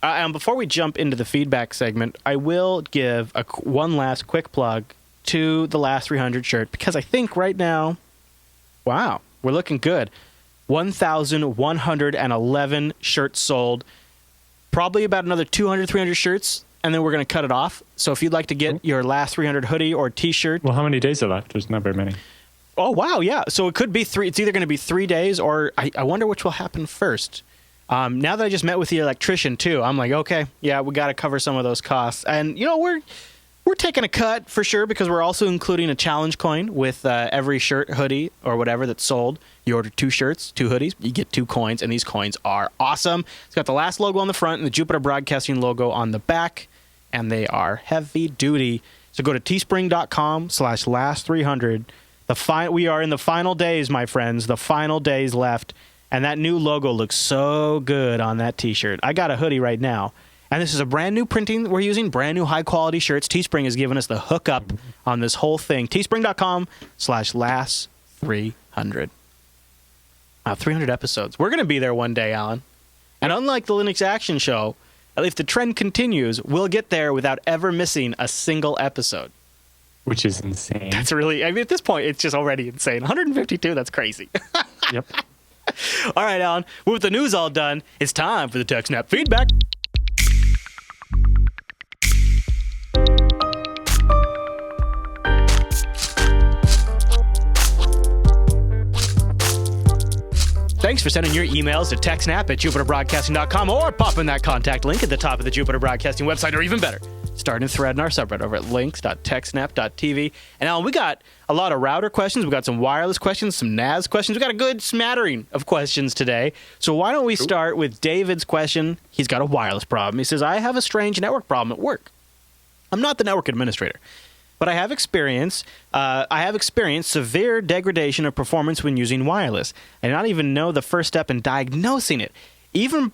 And before we jump into the feedback segment, I will give one last quick plug to the Last 300 shirt, because I think right now, wow, we're looking good. 1,111 shirts sold. Probably about another 200, 300 shirts, and then we're going to cut it off. So if you'd like to get your Last 300 hoodie or T-shirt. Well, how many days are left? There's not very many. Oh, wow, yeah. So it could be three. It's either going to be 3 days, or I wonder which will happen first. Now that I just met with the electrician, too, I'm like, okay, yeah, we got to cover some of those costs. And, we're taking a cut for sure, because we're also including a challenge coin with every shirt, hoodie, or whatever that's sold. You order 2 shirts, 2 hoodies, you get 2 coins, and these coins are awesome. It's got the Last logo on the front and the Jupiter Broadcasting logo on the back, and they are heavy duty. So go to teespring.com/last300. We are in the final days, my friends, the final days left, and that new logo looks so good on that T-shirt. I got a hoodie right now. And this is a brand new printing we're using, brand new high quality shirts. Teespring has given us the hookup on this whole thing. Teespring.com/last300. 300 episodes. We're going to be there one day, Alan. And unlike the Linux Action Show, if the trend continues, we'll get there without ever missing a single episode. Which is insane. That's really, at this point, it's just already insane. 152, that's crazy. Yep. All right, Alan. With the news all done, it's time for the TechSNAP feedback. Thanks for sending your emails to techsnap@jupiterbroadcasting.com, or popping that contact link at the top of the Jupiter Broadcasting website, or even better, starting a thread in our subreddit over at links.techsnap.tv. And Alan, we got a lot of router questions. We got some wireless questions, some NAS questions. We got a good smattering of questions today. So why don't we start with David's question? He's got a wireless problem. He says, I have a strange network problem at work. I'm not the network administrator, but I have experienced severe degradation of performance when using wireless. I do not even know the first step in diagnosing it. Even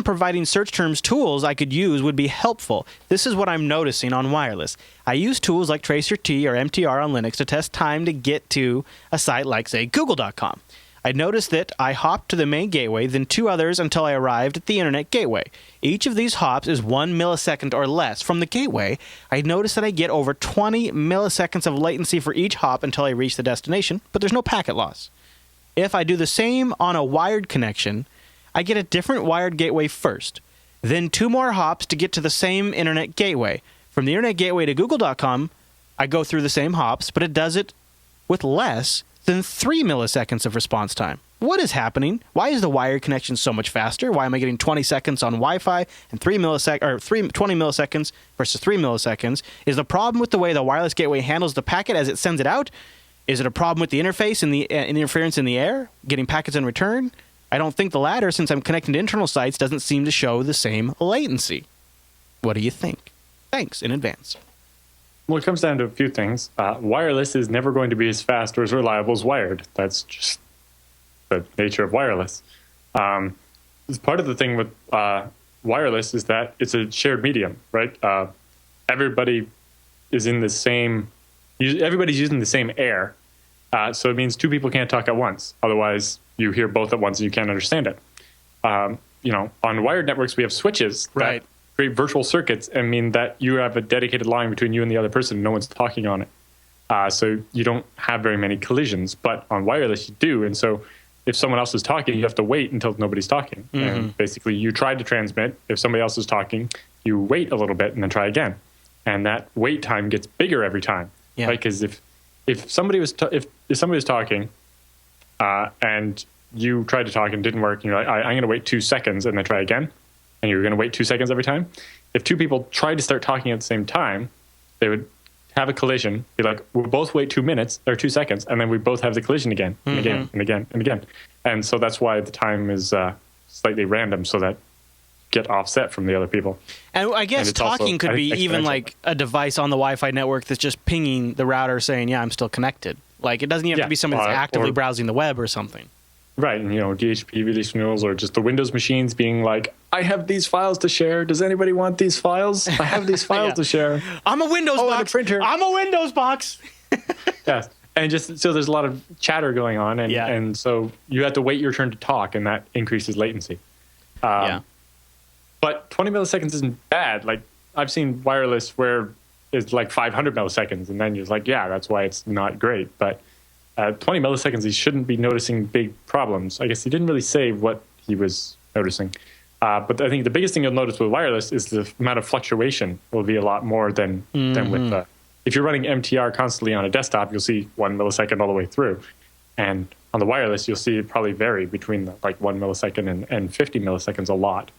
providing search terms tools I could use would be helpful. This is what I'm noticing on wireless. I use tools like TracerT or MTR on Linux to test time to get to a site like, say, Google.com. I noticed that I hopped to the main gateway, then 2 others until I arrived at the internet gateway. Each of these hops is 1 millisecond or less. From the gateway, I noticed that I get over 20 milliseconds of latency for each hop until I reach the destination, but there's no packet loss. If I do the same on a wired connection, I get a different wired gateway first, then 2 more hops to get to the same internet gateway. From the internet gateway to Google.com, I go through the same hops, but it does it with less than 3 milliseconds of response time. What is happening? Why is the wired connection so much faster? Why am I getting 20 seconds on Wi-Fi and 20 milliseconds versus 3 milliseconds? Is the problem with the way the wireless gateway handles the packet as it sends it out? Is it a problem with the interface and the interference in the air, getting packets in return? I don't think the latter, since I'm connecting to internal sites, doesn't seem to show the same latency. What do you think? Thanks in advance. Well, it comes down to a few things. Wireless is never going to be as fast or as reliable as wired. That's just the nature of wireless. Part of the thing with wireless is that it's a shared medium, right? Everybody is in the same. Everybody's using the same air, so it means 2 people can't talk at once. Otherwise, you hear both at once and you can't understand it. on wired networks, we have switches that create virtual circuits and mean that you have a dedicated line between you and the other person. No one's talking on it. So you don't have very many collisions. But on wireless, you do. And so if someone else is talking, you have to wait until nobody's talking. Mm-hmm. And basically, you try to transmit. If somebody else is talking, you wait a little bit and then try again. And that wait time gets bigger every time. Yeah. Right? Because if somebody was talking and you tried to talk and it didn't work, and you're like, I'm going to wait 2 seconds and then try again, and you're going to wait 2 seconds every time. If two people tried to start talking at the same time, they would have a collision, be like, we'll both wait 2 minutes or 2 seconds, and then we both have the collision again and again and again and again. And so that's why the time is slightly random, so that get offset from the other people. And I guess talking could be even like a device on the Wi-Fi network that's just pinging the router saying, yeah, I'm still connected. Like, it doesn't even have to be somebody that's actively browsing the web or something. Right, and DHCP release renewals, or just the Windows machines being like, I have these files to share. Does anybody want these files? I have these files to share. I'm a Windows box. And a printer. I'm a Windows box. Yes, and just so there's a lot of chatter going on, and so you have to wait your turn to talk, and that increases latency. But 20 milliseconds isn't bad. Like, I've seen wireless where it's like 500 milliseconds, and then you're like, yeah, that's why it's not great. But 20 milliseconds, he shouldn't be noticing big problems. I guess he didn't really say what he was noticing. But I think the biggest thing you'll notice with wireless is the amount of fluctuation will be a lot more than with... if you're running MTR constantly on a desktop, you'll see 1 millisecond all the way through. And on the wireless, you'll see it probably vary between like 1 millisecond and 50 milliseconds a lot.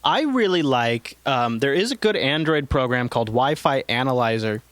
I really like... there is a good Android program called Wi-Fi Analyzer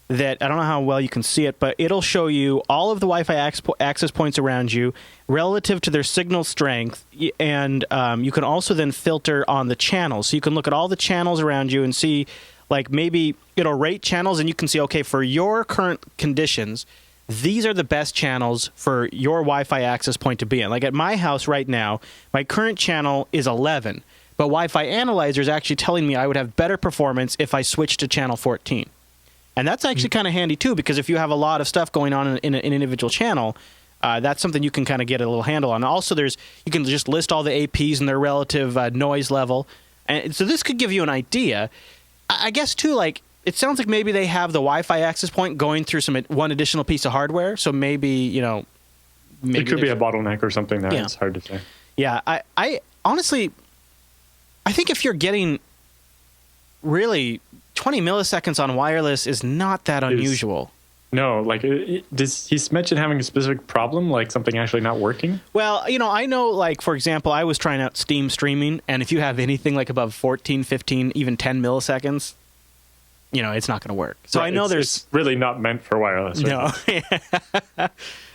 that, I don't know how well you can see it, but it'll show you all of the Wi-Fi access points around you relative to their signal strength, and you can also then filter on the channels. So you can look at all the channels around you and see, like, maybe it'll rate channels, and you can see, okay, for your current conditions, these are the best channels for your Wi-Fi access point to be in. Like, at my house right now, my current channel is 11, but Wi-Fi Analyzer is actually telling me I would have better performance if I switched to channel 14. And that's actually kind of handy, too, because if you have a lot of stuff going on in an individual channel, that's something you can kind of get a little handle on. Also, you can just list all the APs and their relative noise level. And so this could give you an idea. I guess, too, like, it sounds like maybe they have the Wi-Fi access point going through one additional piece of hardware. So maybe, maybe it could be a bottleneck or something there. Yeah. It's hard to say. Yeah, I honestly, I think if you're getting really 20 milliseconds on wireless is not that unusual. No, like, does he mention having a specific problem, like something actually not working? Well, I know, like, for example, I was trying out Steam streaming, and if you have anything like above 14, 15, even 10 milliseconds, it's not going to work. So I know it's really not meant for wireless. Right? No.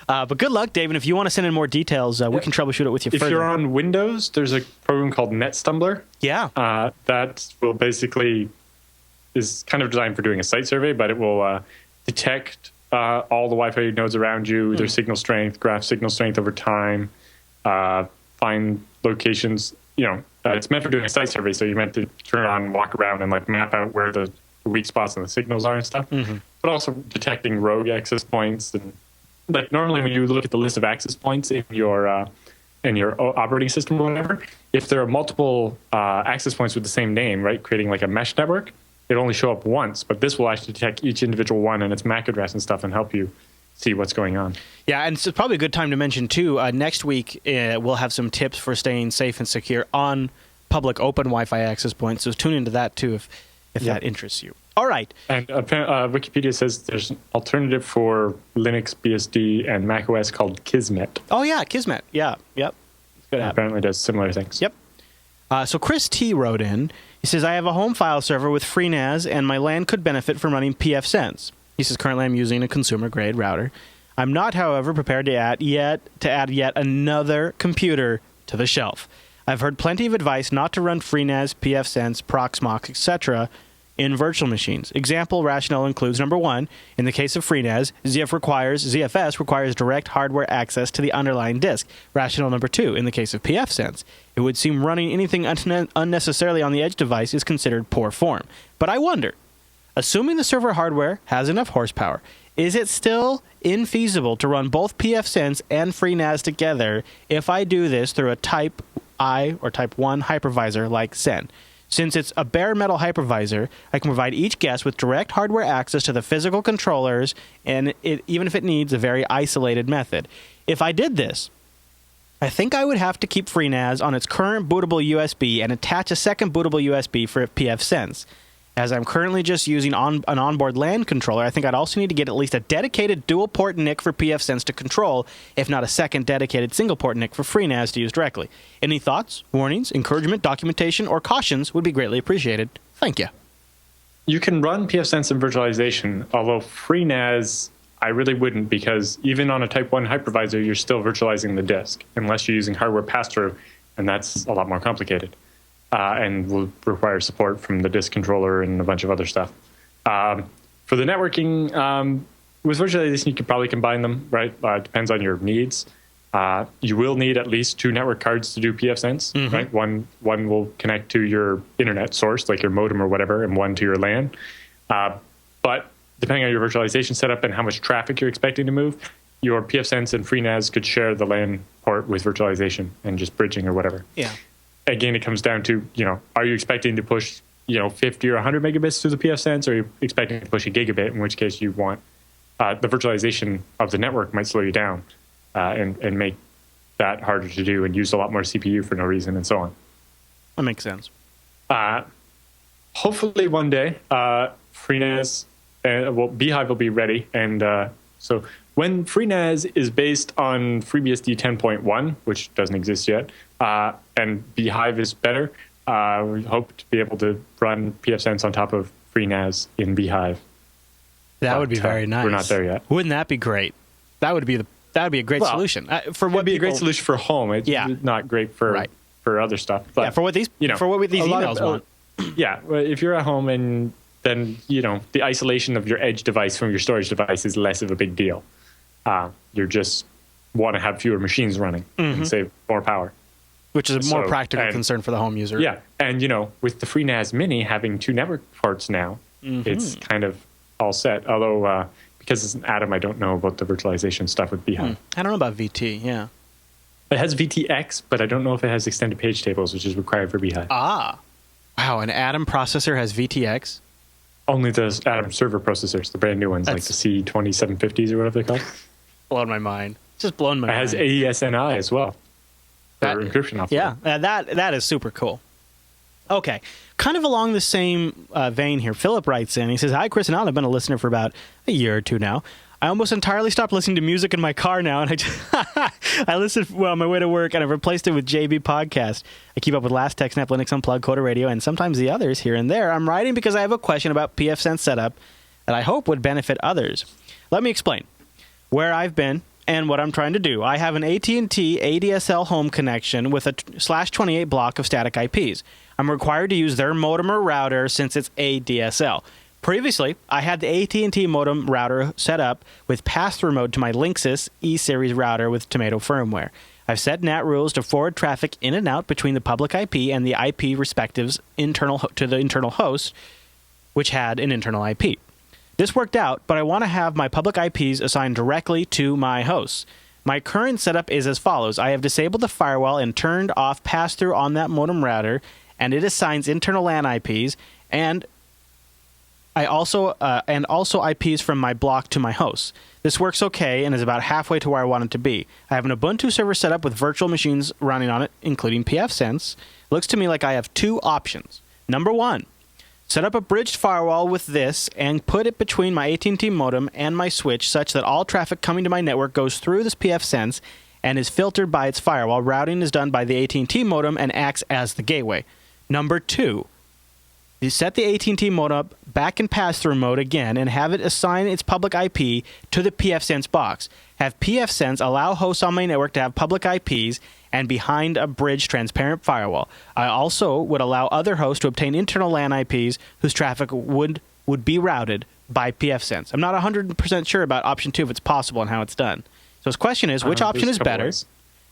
But good luck, Dave. And if you want to send in more details, we can troubleshoot it with you further. If you're on Windows, there's a program called NetStumbler. Yeah. That will basically is kind of designed for doing a site survey, but it will detect all the Wi-Fi nodes around you, their signal strength, graph signal strength over time, find locations. It's meant for doing a site survey, so you're meant to turn on, walk around, and like map out where the weak spots and the signals are and stuff. Mm-hmm. But also detecting rogue access points. And like normally when you look at the list of access points in your operating system or whatever, if there are multiple access points with the same name, right, creating like a mesh network, it only show up once, but this will actually detect each individual one and its MAC address and stuff and help you see what's going on. Yeah, and it's probably a good time to mention, too, next week we'll have some tips for staying safe and secure on public open Wi-Fi access points, so tune into that, too, if that interests you. All right. And Wikipedia says there's an alternative for Linux, BSD, and macOS called Kismet. Oh, yeah, Kismet. Yeah, yep. Good app. Apparently does similar things. Yep. So Chris T. wrote in. He says, I have a home file server with FreeNAS, and my LAN could benefit from running PFsense. He says, currently I'm using a consumer-grade router. I'm not, however, prepared to add yet another computer to the shelf. I've heard plenty of advice not to run FreeNAS, PFsense, Proxmox, etc., in virtual machines. Example rationale includes, number one, in the case of FreeNAS, ZFS requires direct hardware access to the underlying disk. Rationale number two, in the case of PFsense, it would seem running anything unnecessarily on the edge device is considered poor form. But I wonder, assuming the server hardware has enough horsepower, is it still infeasible to run both PFsense and FreeNAS together if I do this through a type I or Type 1 hypervisor like Xen. Since it's a bare metal hypervisor, I can provide each guest with direct hardware access to the physical controllers, and even if it needs a very isolated method. If I did this, I think I would have to keep FreeNAS on its current bootable USB and attach a second bootable USB for PFSense. As I'm currently just using an onboard LAN controller, I think I'd also need to get at least a dedicated dual-port NIC for PFSense to control, if not a second dedicated single-port NIC for FreeNAS to use directly. Any thoughts, warnings, encouragement, documentation, or cautions would be greatly appreciated. Thank you. You can run PFSense and virtualization, although FreeNAS, I really wouldn't, because even on a Type 1 hypervisor, you're still virtualizing the disk, unless you're using hardware pass-through, and that's a lot more complicated. And will require support from the disk controller and a bunch of other stuff. For the networking, with virtualization, you could probably combine them, right? It depends on your needs. You will need at least 2 network cards to do PFSense, right? One will connect to your internet source, like your modem or whatever, and one to your LAN. But depending on your virtualization setup and how much traffic you're expecting to move, your PFSense and FreeNAS could share the LAN port with virtualization and just bridging or whatever. Yeah. Again, it comes down to, are you expecting to push, 50 or 100 megabits through the PFSense, or are you expecting to push a gigabit, in which case you want the virtualization of the network might slow you down and make that harder to do and use a lot more CPU for no reason and so on. That makes sense. Hopefully one day, FreeNAS, Beehive will be ready. And so when FreeNAS is based on FreeBSD 10.1, which doesn't exist yet, and Beehive is better, we hope to be able to run PFSense on top of FreeNAS in Beehive. That would be very nice. We're not there yet. Wouldn't that be great? That would be a great solution. It'd be a great solution for home. It's not great for other stuff. But, for what these emails want. Yeah, if you're at home, and then the isolation of your edge device from your storage device is less of a big deal. You just want to have fewer machines running and save more power. Which is a more practical concern for the home user. Yeah, and with the FreeNAS Mini having 2 network ports now, it's kind of all set. Although, because it's an Atom, I don't know about the virtualization stuff with Beehive. I don't know about VT, yeah. It has VTX, but I don't know if it has extended page tables, which is required for Beehive. Ah. Wow, an Atom processor has VTX? Only the Atom server processors, the brand new ones, like the C2750s or whatever they're called. Blown my mind. Just blown my mind. It has AES-NI as well. For encryption off. Yeah, that is super cool. Okay, kind of along the same vein here, Philip writes in. He says, "Hi, Chris and Alan. I've been a listener for about a year or two now. I almost entirely stopped listening to music in my car now, and I listen on my way to work, and I've replaced it with JB Podcast. I keep up with Last TechSNAP, Linux Unplugged, Coda Radio, and sometimes the others here and there. I'm writing because I have a question about PFSense setup that I hope would benefit others. Let me explain where I've been and what I'm trying to do. I have an AT&T ADSL home connection with a /28 block of static IPs. I'm required to use their modem or router since it's ADSL. Previously, I had the AT&T modem router set up with pass-through mode to my Linksys E-Series router with Tomato firmware. I've set NAT rules to forward traffic in and out between the public IP and the IP respectives to the internal host, which had an internal IP. This worked out, but I want to have my public IPs assigned directly to my hosts. My current setup is as follows. I have disabled the firewall and turned off pass-through on that modem router, and it assigns internal LAN IPs and also IPs from my block to my hosts. This works okay and is about halfway to where I want it to be. I have an Ubuntu server set up with virtual machines running on it, including PFSense. It looks to me like I have 2 options. Number 1, set up a bridged firewall with this and put it between my AT&T modem and my switch such that all traffic coming to my network goes through this PFSense and is filtered by its firewall. Routing is done by the AT&T modem and acts as the gateway. Number 2, you set the AT&T modem back in pass-through mode again and have it assign its public IP to the PFSense box. Have PFSense allow hosts on my network to have public IPs and behind a bridge transparent firewall. I also would allow other hosts to obtain internal LAN IPs whose traffic would be routed by PFSense. I'm not 100% sure about option 2 if it's possible and how it's done. So his question is, which option is better? Ways.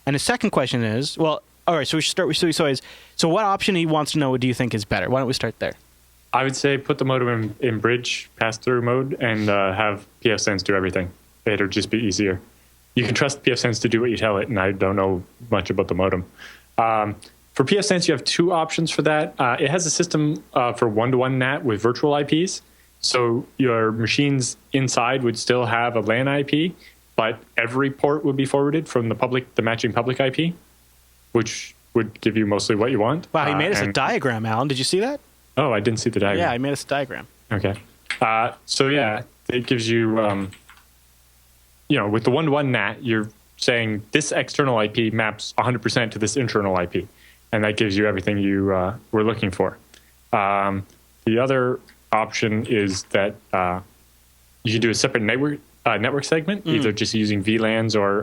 And his second question is, well, all right, so we should start with so what option he wants to know do you think is better? Why don't we start there? I would say put the modem in bridge pass-through mode and have PFSense do everything. It'll just be easier. You can trust PFSense to do what you tell it, and I don't know much about the modem. For PFsense, you have two options for that. It has a system for one-to-one NAT with virtual IPs. So your machines inside would still have a LAN IP, but every port would be forwarded from the matching public IP, which would give you mostly what you want. Wow, he made us a diagram, Alan. Did you see that? Oh, I didn't see the diagram. Yeah, he made us a diagram. Okay. So yeah, it gives you, with the one-to-one NAT, you're saying this external IP maps 100% to this internal IP, and that gives you everything you were looking for. The other option is that you can do a separate network segment, either just using VLANs or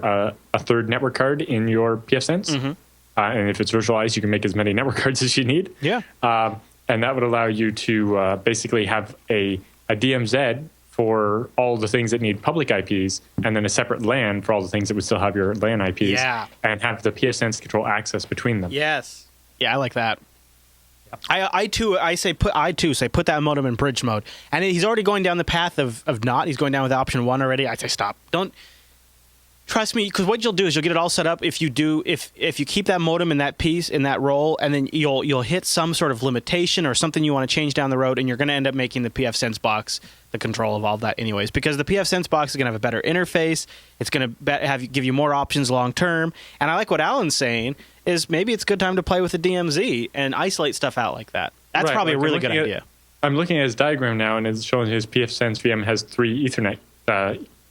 a third network card in your PFsense. Mm-hmm. And if it's virtualized, you can make as many network cards as you need. Yeah. And that would allow you to basically have a DMZ for all the things that need public IPs, and then a separate LAN for all the things that would still have your LAN IPs, and have the PFsense control access between them. Yes. Yeah, I like that. I too say put that modem in bridge mode, and he's already going down the path of not. He's going down with option 1 already. I say stop. Don't trust me, because what you'll do is you'll get it all set up if you keep that modem in that piece in that role, and then you'll hit some sort of limitation or something you want to change down the road, and you're going to end up making the PFsense box the control of all of that anyways, because the PFsense box is going to have a better interface. It's going to give you more options long term, and I like what Alan's saying is maybe it's a good time to play with the DMZ and isolate stuff out like that. That's probably a really good idea. I'm looking at his diagram now, and it's showing his PFsense VM has 3 Ethernet,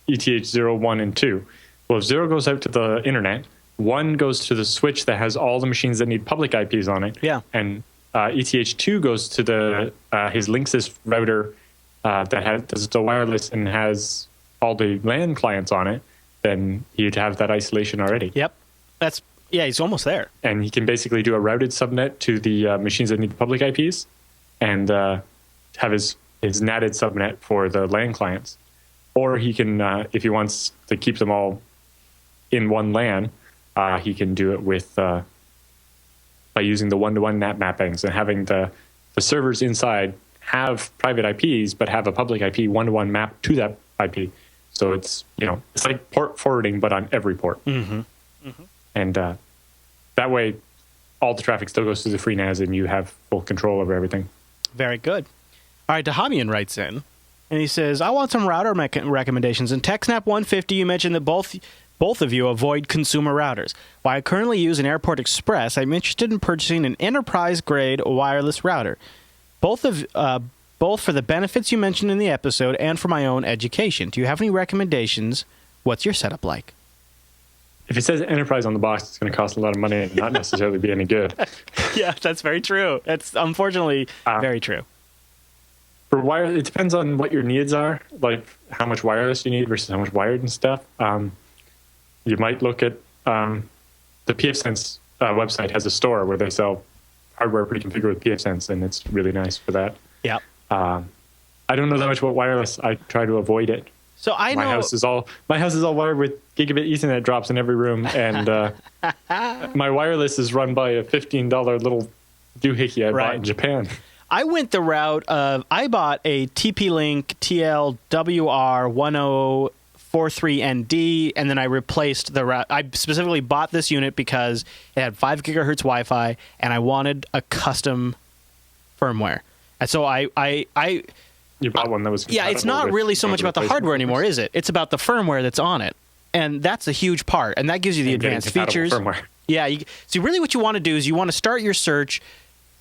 ETH 0, 1, and 2. Well, if 0 goes out to the internet, 1 goes to the switch that has all the machines that need public IPs on it. Yeah. And ETH 2 goes to his Linksys router that does the wireless and has all the LAN clients on it. Then he'd have that isolation already. Yep. He's almost there. And he can basically do a routed subnet to the machines that need public IPs, and have his natted subnet for the LAN clients. Or he can, if he wants to keep them all in one LAN, he can do it with by using the one-to-one NAT mappings and having the servers inside have private IPs but have a public IP one-to-one map to that IP. So it's like port forwarding but on every port. Mm-hmm. Mm-hmm. And that way, all the traffic still goes through the free NAS, and you have full control over everything. Very good. All right, Dahamian writes in, and he says, I want some router recommendations. In TechSNAP 150, you mentioned that both of you avoid consumer routers. While I currently use an Airport Express, I'm interested in purchasing an enterprise-grade wireless router, both for the benefits you mentioned in the episode and for my own education. Do you have any recommendations? What's your setup like? If it says enterprise on the box, it's going to cost a lot of money and not necessarily be any good. Yeah, that's very true. That's unfortunately very true. For wire, it depends on what your needs are, like how much wireless you need versus how much wired and stuff. You might look at the PFsense website has a store where they sell hardware pre-configured with PFsense, and it's really nice for that. Yeah. I don't know that much about wireless. I try to avoid it. So my house is all wired with gigabit Ethernet drops in every room, and my wireless is run by a $15 little doohickey I bought in Japan. I went the route of I bought a TP-Link TL-WR1043ND, and then I replaced the route. I specifically bought this unit because it had 5 gigahertz Wi-Fi, and I wanted a custom firmware. And so You bought one that was yeah, it's not really so much about the hardware anymore, is it? It's about the firmware that's on it. And that's a huge part. And that gives you the advanced features. Firmware. Yeah. See, really what you want to do is you want to start your search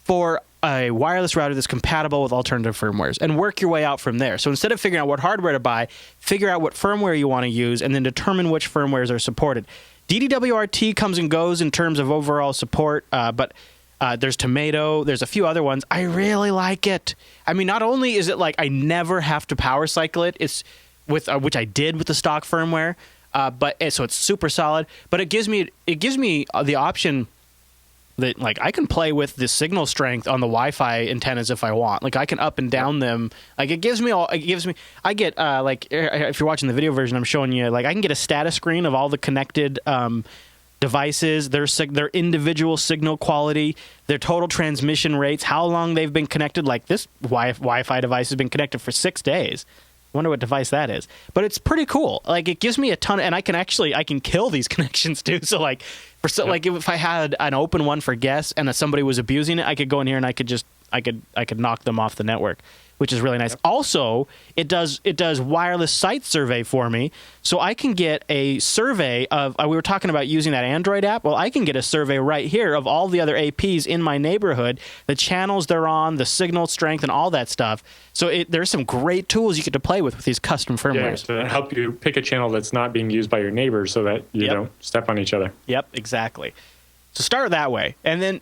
for a wireless router that's compatible with alternative firmwares and work your way out from there. So instead of figuring out what hardware to buy, figure out what firmware you want to use and then determine which firmwares are supported. DD-WRT comes and goes in terms of overall support, but there's Tomato. There's a few other ones. I really like it. I mean, not only is it like I never have to power cycle it, it's with which I did with the stock firmware, so it's super solid. But it gives me the option that like I can play with the signal strength on the Wi-Fi antennas if I want. Like I can up and down them. Like I get like if you're watching the video version, I'm showing you like I can get a status screen of all the connected devices, their individual signal quality, their total transmission rates, how long they've been connected. Like this Wi-Fi device has been connected for 6 days. wonder what device that is. But it's pretty cool. Like, it gives me a ton, and I can kill these connections too. So like, like if I had an open one for guests and somebody was abusing it, I could go in here and I could knock them off the network, which is really nice. Yep. Also, it does wireless site survey for me, so I can get a survey of. We were talking about using that Android app. Well, I can get a survey right here of all the other APs in my neighborhood, the channels they're on, the signal strength, and all that stuff. So there's some great tools you get to play with these custom firmwares. Yeah, to help you pick a channel that's not being used by your neighbors, so that you don't step on each other. Yep, exactly. So start that way, and then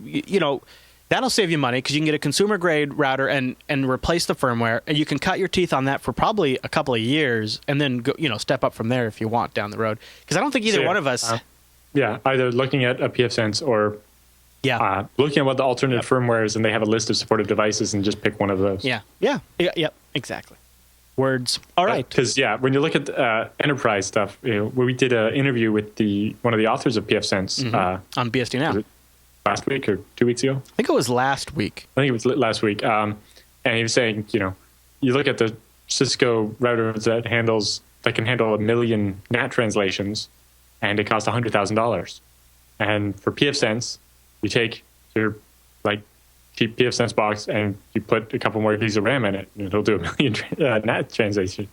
you know. That'll save you money because you can get a consumer-grade router and replace the firmware, and you can cut your teeth on that for probably a couple of years, and then go, step up from there if you want down the road. Because I don't think either one of us. Either looking at a PFsense or looking at what the alternative firmware is, and they have a list of supported devices, and just pick one of those. Yeah, exactly. Words. All right. Because when you look at enterprise stuff, we did an interview with one of the authors of PFsense on BSD Now. Last week or 2 weeks ago? I think it was last week. I think it was last week. And he was saying, you look at the Cisco router that can handle 1 million NAT translations, and it costs $100,000. And for PFsense, you take your cheap PFsense box and you put a couple more gigs of RAM in it, and it'll do 1 million NAT translations.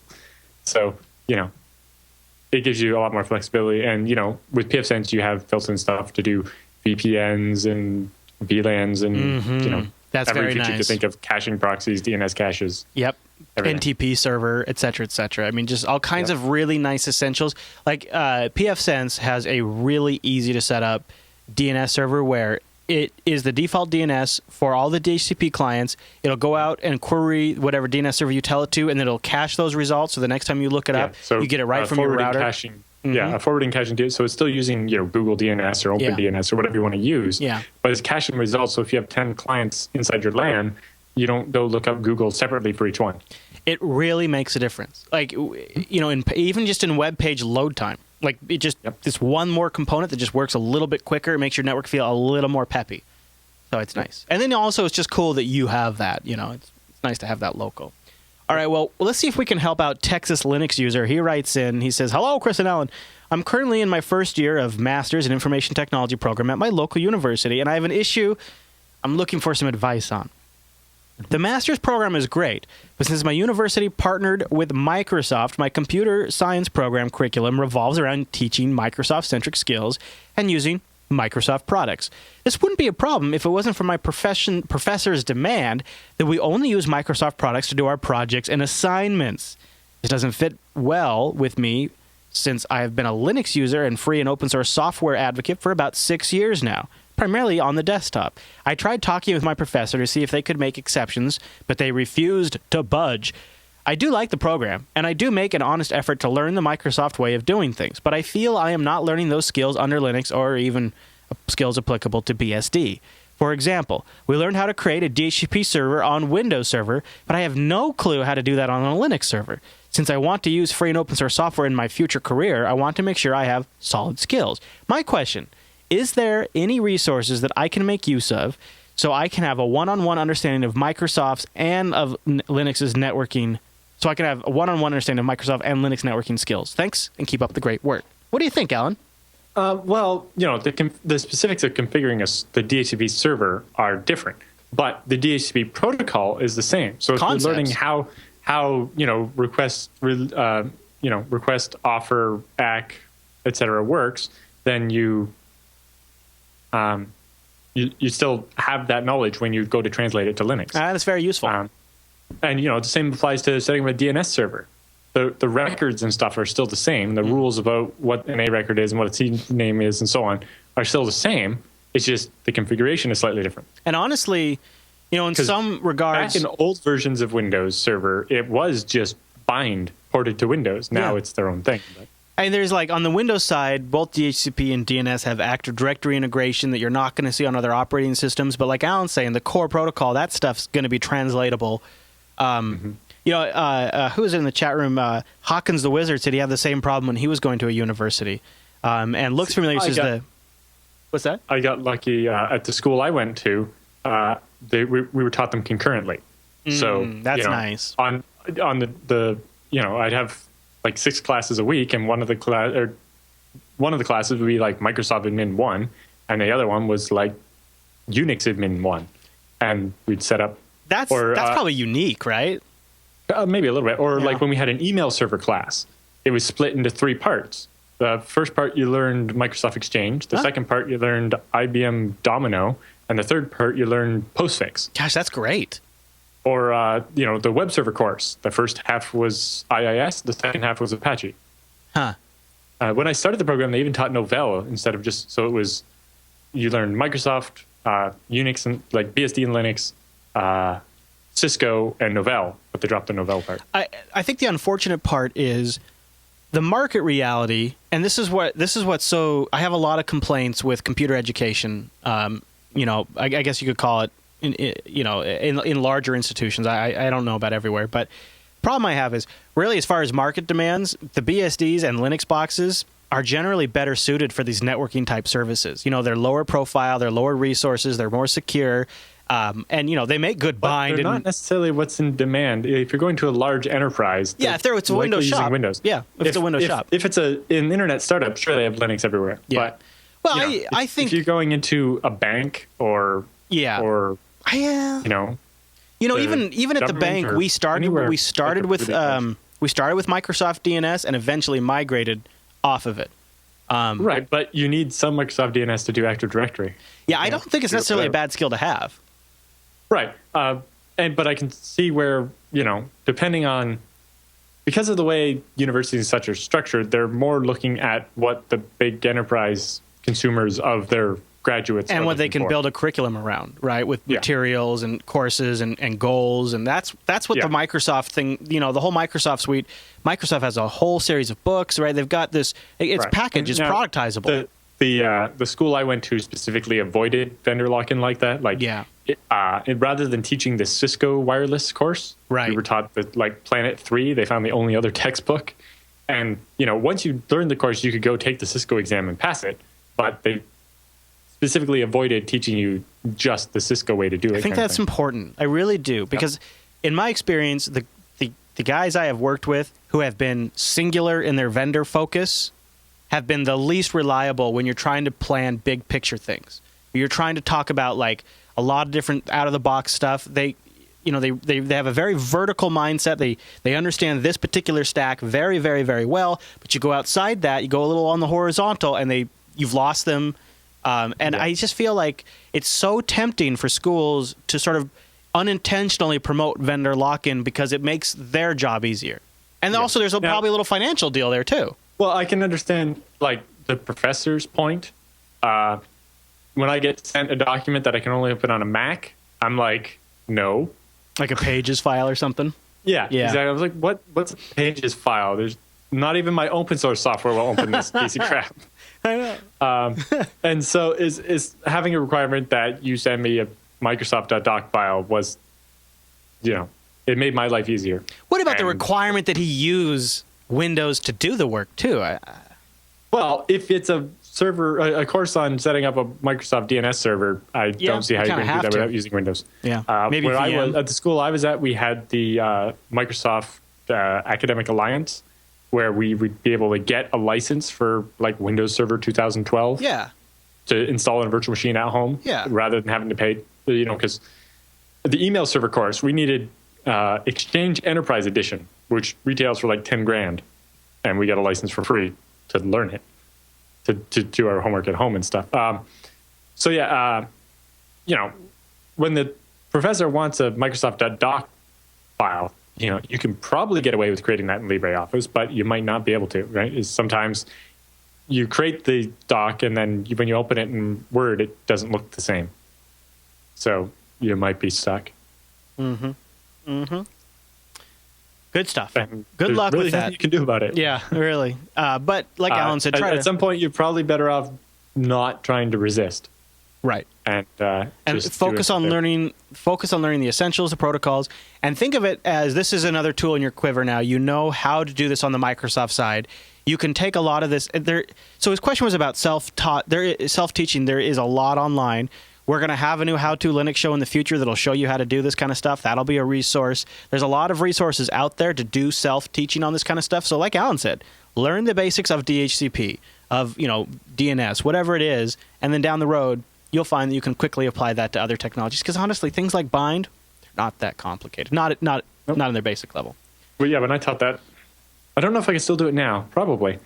So, it gives you a lot more flexibility. And, with PFsense, you have built-in stuff to do VPNs and VLANs and that's every very feature nice. to think of caching proxies, DNS caches. Yep. Everything. NTP server, et cetera, et cetera. I mean, just all kinds of really nice essentials. Like PFsense has a really easy to set up DNS server where it is the default DNS for all the DHCP clients. It'll go out and query whatever DNS server you tell it to, and then it'll cache those results. So the next time you look it up, you get it right from your router. Caching. Yeah, a forwarding caching. So it's still using Google DNS or OpenDNS or whatever you want to use. Yeah. But it's caching results. So if you have 10 clients inside your LAN, you don't go look up Google separately for each one. It really makes a difference. Like even just in web page load time. Like it just this one more component that just works a little bit quicker. It makes your network feel a little more peppy. So it's nice. And then also it's just cool that you have that. It's nice to have that local. All right, well, let's see if we can help out Texas Linux user. He writes in, he says, "Hello, Chris and Alan. I'm currently in my first year of Master's in Information Technology program at my local university, and I have an issue I'm looking for some advice on. The Master's program is great, but since my university partnered with Microsoft, my computer science program curriculum revolves around teaching Microsoft-centric skills and using Microsoft products. This wouldn't be a problem if it wasn't for my professor's demand that we only use Microsoft products to do our projects and assignments. This doesn't fit well with me since I have been a Linux user and free and open source software advocate for about 6 years now, primarily on the desktop. I tried talking with my professor to see if they could make exceptions, but they refused to budge. I do like the program, and I do make an honest effort to learn the Microsoft way of doing things, but I feel I am not learning those skills under Linux or even skills applicable to BSD. For example, we learned how to create a DHCP server on Windows Server, but I have no clue how to do that on a Linux server. Since I want to use free and open source software in my future career, I want to make sure I have solid skills. My question, is there any resources that I can make use of so I can have a one-on-one understanding of Microsoft's and of Linux's networking, so I can have a one-on-one understanding of Microsoft and Linux networking skills? Thanks, and keep up the great work. What do you think, Alan? Well, the specifics of configuring the DHCP server are different, but the DHCP protocol is the same. So if you're learning how request offer ACK, etc. works, then you still have that knowledge when you go to translate it to Linux. That's very useful. And the same applies to setting up a DNS server. The records and stuff are still the same. The rules about what an A record is and what its name is and so on are still the same. It's just the configuration is slightly different. And honestly, in some regards, back in old versions of Windows Server, it was just bind ported to Windows. Now it's their own thing. But. And there's on the Windows side, both DHCP and DNS have Active Directory integration that you're not going to see on other operating systems. But like Alan's saying, the core protocol, that stuff's going to be translatable. Who was in the chat room? Hawkins the Wizard said he had the same problem when he was going to a university. And looks familiar says what's that? I got lucky at the school I went to. We were taught them concurrently. So that's nice. On on the I'd have like 6 classes a week, and one of the classes would be like Microsoft Admin 1, and the other one was like Unix Admin 1, and we'd set up. That's probably unique, right? Maybe a little bit. Or like when we had an email server class, it was split into 3 parts. The first part you learned Microsoft Exchange. The second part you learned IBM Domino, and the third part you learned Postfix. Gosh, that's great. Or the web server course. The first half was IIS. The second half was Apache. Huh. When I started the program, they even taught Novell instead of just. So it was you learned Microsoft, Unix, and like BSD and Linux. Cisco and Novell, but they dropped the Novell part. I think the unfortunate part is the market reality, and this is what's so. I have a lot of complaints with computer education. I guess you could call it, in larger institutions. I don't know about everywhere, but problem I have is really as far as market demands, the BSDs and Linux boxes are generally better suited for these networking type services. They're lower profile, they're lower resources, they're more secure. And they make good bind. They're not necessarily what's in demand. If you're going to a large enterprise, if it's a Windows shop, Windows. Yeah, if it's a Windows shop. If it's an internet startup, sure they have Linux everywhere. Yeah. But I think if you're going into a bank or even at the bank, we started with Microsoft DNS and eventually migrated off of it. Right, but you need some Microsoft DNS to do Active Directory. Yeah, I don't think it's necessarily a bad skill to have. Right. But I can see where, depending on, because of the way universities and such are structured, they're more looking at what the big enterprise consumers of their graduates and are what they can for. build a curriculum around, right? With materials and courses and goals. And that's what the Microsoft thing, the whole Microsoft suite, Microsoft has a whole series of books, right? They've got this, it's packaged, it's productizable. The school I went to specifically avoided vendor lock-in like that. Rather than teaching the Cisco wireless course, we were taught that like Planet 3, they found the only other textbook. And, once you learned the course, you could go take the Cisco exam and pass it. But they specifically avoided teaching you just the Cisco way to do it. I think that's important. I really do. Because in my experience, the guys I have worked with who have been singular in their vendor focus have been the least reliable when you're trying to plan big picture things. You're trying to talk about like a lot of different out of the box stuff. They have a very vertical mindset. They understand this particular stack very, very, very well. But you go outside that, you go a little on the horizontal, and you've lost them. I just feel like it's so tempting for schools to sort of unintentionally promote vendor lock-in because it makes their job easier. And also there's probably a little financial deal there too. Well, I can understand like the professor's point. When I get sent a document that I can only open on a Mac, I'm like, no. Like a Pages file or something? Yeah. Exactly. I was like, what's a Pages file? There's not even my open source software will open this piece of crap. I know. And so is having a requirement that you send me a Microsoft.doc file was, it made my life easier. What about the requirement that he use Windows to do the work too? Well, if it's a course on setting up a Microsoft DNS server, I don't see how you're going to do that without using Windows. Yeah, maybe at the school I was at, we had the Microsoft Academic Alliance, where we would be able to get a license for like Windows Server 2012. Yeah. To install on a virtual machine at home. Yeah. Rather than having to pay, because the email server course, we needed Exchange Enterprise Edition, which retails for like $10,000, and we got a license for free to learn it, to do our homework at home and stuff. When the professor wants a Microsoft.doc file, you can probably get away with creating that in LibreOffice, but you might not be able to, right? Is sometimes you create the doc and then when you open it in Word, it doesn't look the same. So you might be stuck. Mm-hmm. Mm-hmm. Good stuff. And good luck really with that. Nothing you can do about it. Yeah, really. But like Alan said, at some point, you're probably better off not trying to resist. Right. And focus on learning the essentials, the protocols, and think of it as this is another tool in your quiver now. You know how to do this on the Microsoft side. You can take a lot of this. So his question was about self-teaching. There is a lot online We're going to have a new how-to Linux show in the future that'll show you how to do this kind of stuff. That'll be a resource. There's a lot of resources out there to do self-teaching on this kind of stuff. So like Alan said, learn the basics of DHCP, of, DNS, whatever it is, and then down the road, you'll find that you can quickly apply that to other technologies. Because honestly, things like bind, they're not that complicated. Not in their basic level. Well, yeah, when I taught that, I don't know if I can still do it now. Probably.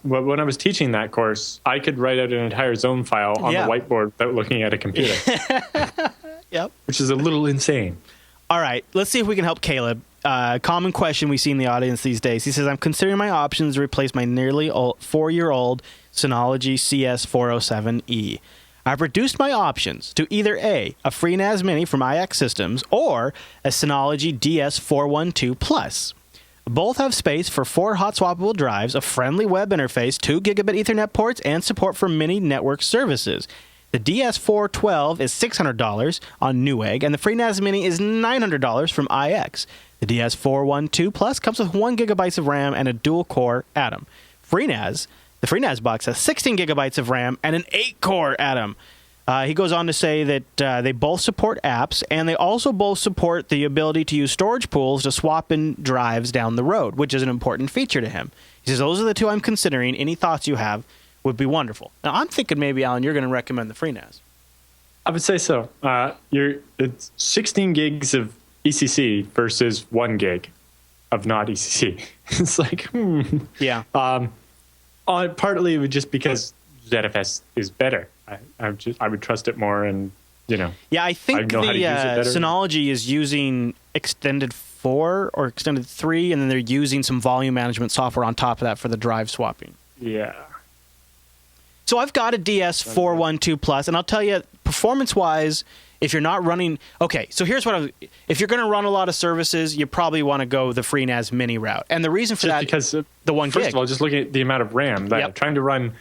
When I was teaching that course, I could write out an entire zone file on the whiteboard without looking at a computer. Yep. Which is a little insane. All right, let's see if we can help Caleb. Common question we see in the audience these days. He says, I'm considering my options to replace my nearly 4-year-old Synology CS407E. I've reduced my options to either A, a FreeNAS Mini from IX Systems, or a Synology DS412 Plus. Both have space for 4 hot swappable drives, a friendly web interface, 2 gigabit Ethernet ports, and support for mini network services. The DS412 is $600 on Newegg, and the FreeNAS Mini is $900 from IX. The DS412 Plus comes with 1 gigabyte of RAM and a dual-core Atom. The FreeNAS box has 16 gigabytes of RAM and an 8-core Atom. He goes on to say that they both support apps, and they also both support the ability to use storage pools to swap in drives down the road, which is an important feature to him. He says, those are the two I'm considering. Any thoughts you have would be wonderful. Now, I'm thinking maybe, Alan, you're going to recommend the FreeNAS. I would say so. It's 16 gigs of ECC versus 1 gig of not ECC. It's like, Yeah. Partly just because ZFS is better. I would trust it more, and Yeah, I think the Synology is using Extended 4 or Extended 3, and then they're using some volume management software on top of that for the drive swapping. Yeah. So I've got a DS412 Plus, and I'll tell you, performance-wise, if you're not running... Okay, so here's what if you're going to run a lot of services, you probably want to go the FreeNAS Mini route. And the reason for that... because the 1 gig. First of all, just looking at the amount of RAM, trying to run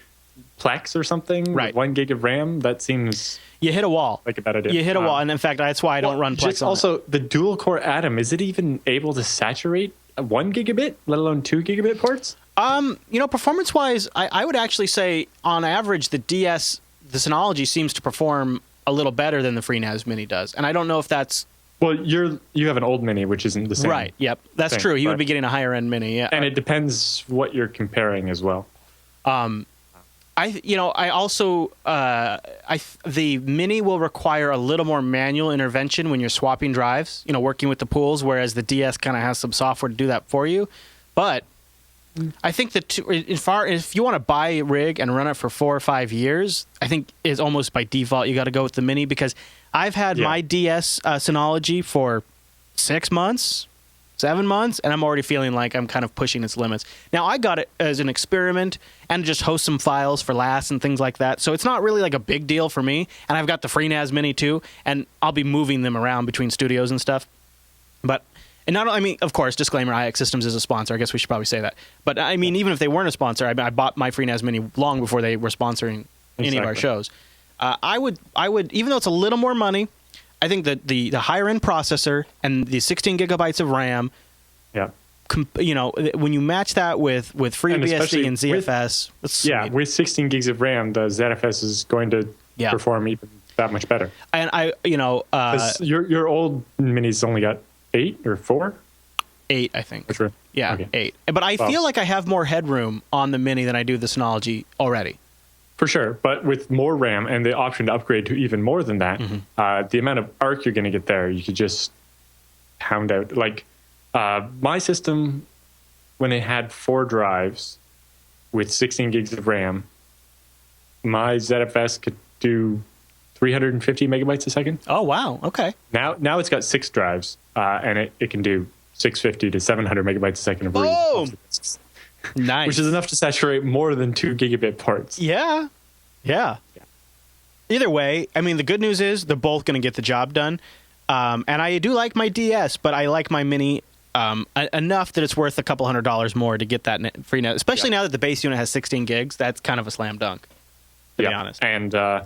Plex or something with 1 gig of RAM, that seems... You hit a wall. Like a bad idea. You hit a wall, and in fact, that's why I don't run Plex on also, the dual-core Atom, is it even able to saturate 1 gigabit, let alone 2 gigabit ports? Performance-wise, I would actually say, on average, the Synology seems to perform a little better than the FreeNAS Mini does. And I don't know if that's... Well, you have an old Mini, which isn't the same. Right, yep. That's true. You would be getting a higher-end Mini, yeah. And it depends what you're comparing as well. The Mini will require a little more manual intervention when you're swapping drives, working with the pools, whereas the DS kind of has some software to do that for you. But I think that if you want to buy a rig and run it for 4 or 5 years, I think is almost by default you got to go with the Mini, because I've had my DS Synology for 6 months, 7 months, and I'm already feeling like I'm kind of pushing its limits. Now, I got it as an experiment and just host some files for LAS and things like that, so it's not really like a big deal for me. And I've got the FreeNAS Mini too, and I'll be moving them around between studios and stuff. But of course, disclaimer, IX Systems is a sponsor. I guess we should probably say that. But I mean, even if they weren't a sponsor, I bought my FreeNAS Mini long before they were sponsoring any of our shows. I would, even though it's a little more money, I think that the higher end processor and the 16 gigabytes of RAM, when you match that with FreeBSD and ZFS, with 16 gigs of RAM, the ZFS is going to perform even that much better. And your old Mini's only got 8 or 4? 8, I think. Sure. Yeah, okay. 8. But I feel like I have more headroom on the Mini than I do the Synology already. For sure, but with more RAM and the option to upgrade to even more than that, the amount of ARC you're going to get there, you could just pound out. Like my system, when it had 4 drives with 16 gigs of RAM, my ZFS could do 350 megabytes a second. Oh, wow. Okay. Now it's got 6 drives, and it can do 650 to 700 megabytes a second of read. Boom! Nice. Which is enough to saturate more than 2 gigabit ports. Yeah. Either way, I mean, the good news is they're both going to get the job done. And I do like my DS, but I like my Mini enough that it's worth a couple $100 more to get that free net, especially now that the base unit has 16 gigs. That's kind of a slam dunk, to be honest. And I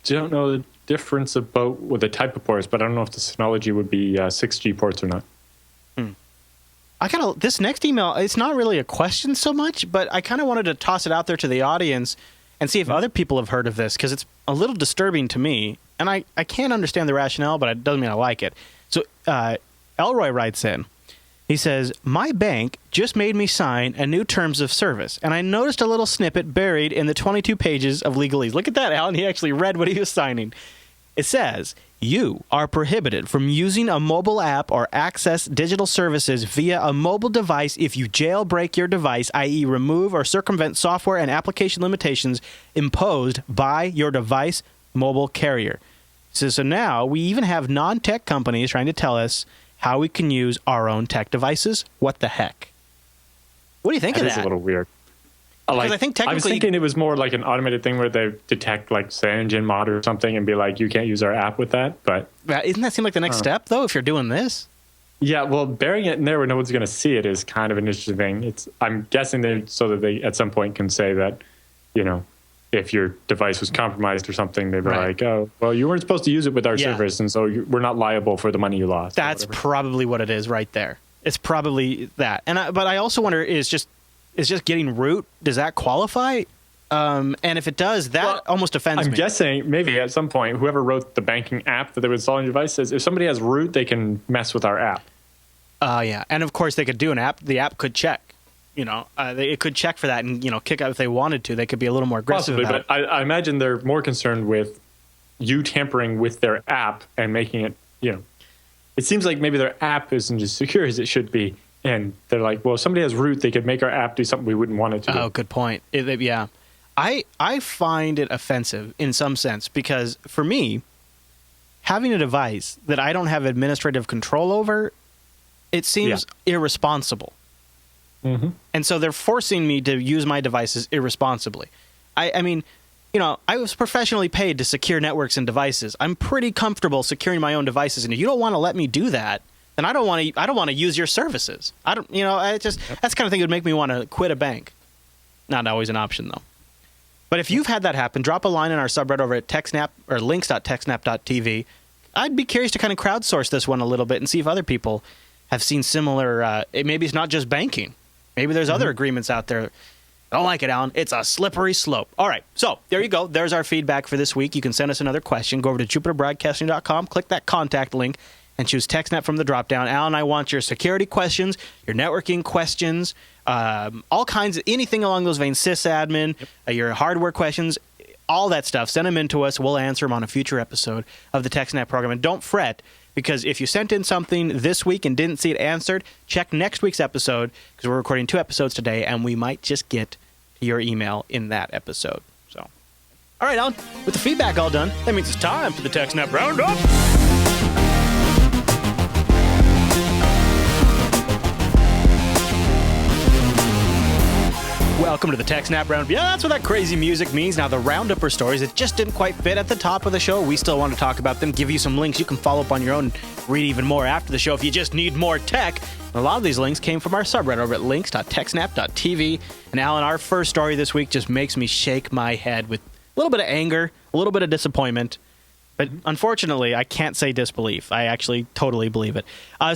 don't know the difference about with the type of ports, but I don't know if the Synology would be 6G ports or not. This next email, it's not really a question so much, but I kind of wanted to toss it out there to the audience and see if other people have heard of this, because it's a little disturbing to me, and I can't understand the rationale, but it doesn't mean I like it. So Elroy writes in. He says, my bank just made me sign a new terms of service, and I noticed a little snippet buried in the 22 pages of legalese. Look at that, Alan. He actually read what he was signing. It says, you are prohibited from using a mobile app or access digital services via a mobile device if you jailbreak your device, i.e. remove or circumvent software and application limitations imposed by your device mobile carrier. So now we even have non-tech companies trying to tell us how we can use our own tech devices. What the heck? What do you think of that? It's a little weird. Because I think technically, I was thinking it was more like an automated thing where they detect like CyanogenMod or something and be like, you can't use our app with that. But isn't that seem like the next step though? If you're doing this, yeah. Well, burying it in there where no one's going to see it is kind of an interesting thing. I'm guessing they so that they at some point can say that, if your device was compromised or something, they'd be like, oh, well, you weren't supposed to use it with our service, and so we're not liable for the money you lost. That's probably what it is right there. It's probably that. But I also wonder, is just getting root, does that qualify? And if it does, that almost offends me. I'm guessing maybe at some point, whoever wrote the banking app that they would install on your device says, if somebody has root, they can mess with our app. Yeah. And of course, they could do an app. The app could check. It could check for that and, kick out if they wanted to. They could be a little more aggressive. Possibly, but I imagine they're more concerned with you tampering with their app and making it, it seems like maybe their app isn't as secure as it should be. And they're like, well, if somebody has root, they could make our app do something we wouldn't want it to do. Oh, good point. Yeah. I find it offensive in some sense because for me, having a device that I don't have administrative control over, it seems irresponsible. Mm-hmm. And so they're forcing me to use my devices irresponsibly. I mean, I was professionally paid to secure networks and devices. I'm pretty comfortable securing my own devices, and if you don't want to let me do that, then I don't want to use your services. That's the kind of thing that would make me want to quit a bank. Not always an option though. But if you've had that happen, drop a line in our subreddit over at TechSNAP or links.techsnap.tv. I'd be curious to kind of crowdsource this one a little bit and see if other people have seen similar. Maybe it's not just banking. Maybe there's other agreements out there. I don't like it, Alan. It's a slippery slope. All right. So there you go. There's our feedback for this week. You can send us another question. Go over to jupiterbroadcasting.com, click that contact link, and choose TechSNAP from the drop-down. Alan, I want your security questions, your networking questions, all kinds of anything along those veins, sysadmin, your hardware questions, all that stuff. Send them in to us. We'll answer them on a future episode of the TechSNAP program. And don't fret, because if you sent in something this week and didn't see it answered, check next week's episode, because we're recording 2 episodes today, and we might just get your email in that episode. So, all right, Alan, with the feedback all done, that means it's time for the TechSNAP Roundup. Welcome to the TechSNAP Roundup. Yeah, that's what that crazy music means. Now, the Roundup are stories that just didn't quite fit at the top of the show. We still want to talk about them, give you some links. You can follow up on your own, read even more after the show if you just need more tech. And a lot of these links came from our subreddit over at links.techsnap.tv. And Alan, our first story this week just makes me shake my head with a little bit of anger, a little bit of disappointment. But unfortunately, I can't say disbelief. I actually totally believe it.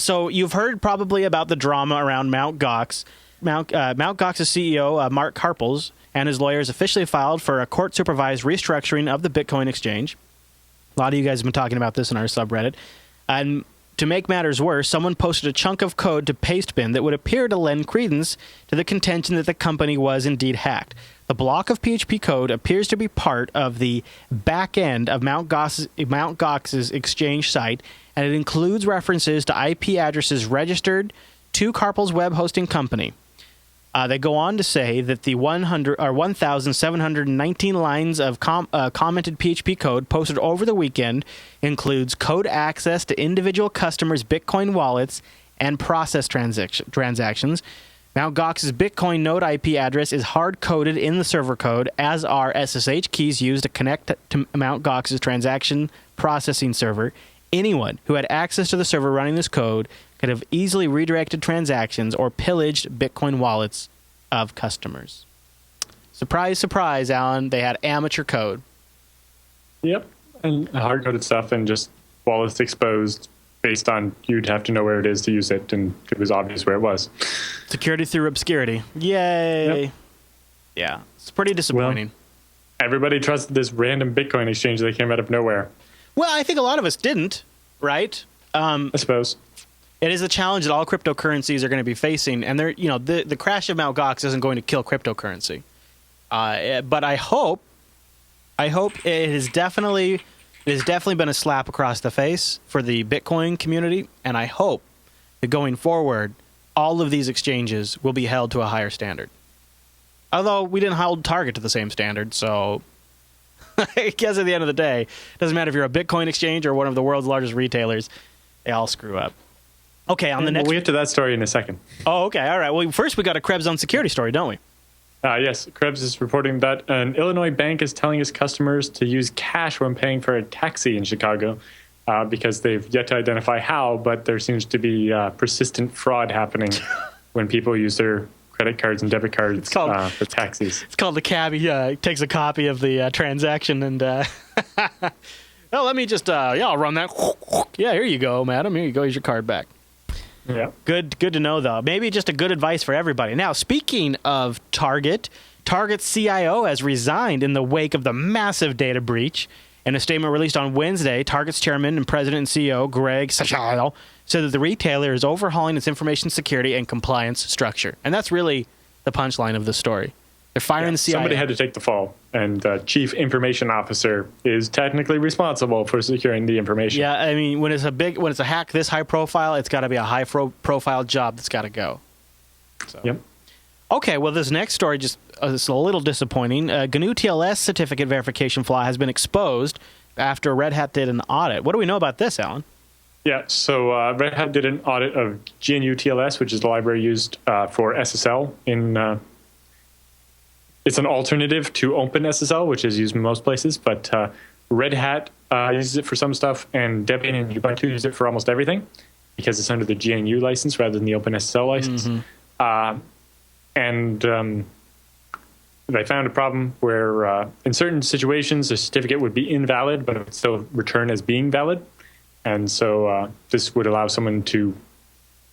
So you've heard probably about the drama around Mt. Gox. Mt. Gox's CEO, Mark Karpels, and his lawyers officially filed for a court-supervised restructuring of the Bitcoin exchange. A lot of you guys have been talking about this in our subreddit. And to make matters worse, someone posted a chunk of code to Pastebin that would appear to lend credence to the contention that the company was indeed hacked. The block of PHP code appears to be part of the back end of Mt. Gox's exchange site, and it includes references to IP addresses registered to Karpels' web hosting company. They go on to say that the 1,719 lines of commented PHP code posted over the weekend includes code access to individual customers' Bitcoin wallets and process transactions. Mt. Gox's Bitcoin node IP address is hard-coded in the server code, as are SSH keys used to connect to Mt. Gox's transaction processing server. Anyone who had access to the server running this code could have easily redirected transactions or pillaged Bitcoin wallets of customers. Surprise, surprise, Alan. They had amateur code. Yep. And hard-coded stuff and just wallets exposed based on you'd have to know where it is to use it, and it was obvious where it was. Security through obscurity. Yay. Yep. Yeah. It's pretty disappointing. Well, everybody trusted this random Bitcoin exchange that came out of nowhere. Well, I think a lot of us didn't, right? I suppose. It is a challenge that all cryptocurrencies are going to be facing, and the crash of Mt. Gox isn't going to kill cryptocurrency. But I hope it has definitely been a slap across the face for the Bitcoin community, and I hope that going forward, all of these exchanges will be held to a higher standard. Although we didn't hold Target to the same standard, so I guess at the end of the day, it doesn't matter if you're a Bitcoin exchange or one of the world's largest retailers, they all screw up. Okay, on the next... We'll get to that story in a second. Oh, okay, all right. Well, first we got a Krebs on security story, don't we? Yes, Krebs is reporting that an Illinois bank is telling its customers to use cash when paying for a taxi in Chicago because they've yet to identify how, but there seems to be persistent fraud happening when people use their credit cards and debit cards for taxis. It's called the cabbie. He takes a copy of the transaction and... well, let me just... I'll run that. Yeah, here you go, madam. Here you go. Here's your card back. Yeah. Good to know, though. Maybe just a good advice for everybody. Now, speaking of Target's CIO has resigned in the wake of the massive data breach. In a statement released on Wednesday, Target's chairman and president and CEO, Greg Sachalo, said that the retailer is overhauling its information security and compliance structure. And that's really the punchline of the story. They're firing the CIO. Somebody had to take the fall, and the chief information officer is technically responsible for securing the information. Yeah, I mean, when it's a hack this high profile, it's got to be a high profile job that's got to go. So. Yep. Okay, well, this next story just is a little disappointing. GNU TLS certificate verification flaw has been exposed after Red Hat did an audit. What do we know about this, Alan? Yeah, so Red Hat did an audit of GNU TLS, which is the library used for SSL in. It's an alternative to OpenSSL, which is used in most places, but Red Hat uses it for some stuff, and Debian and Ubuntu use it for almost everything because it's under the GNU license rather than the OpenSSL license. Mm-hmm. They found a problem where in certain situations, the certificate would be invalid, but it would still return as being valid. And so this would allow someone to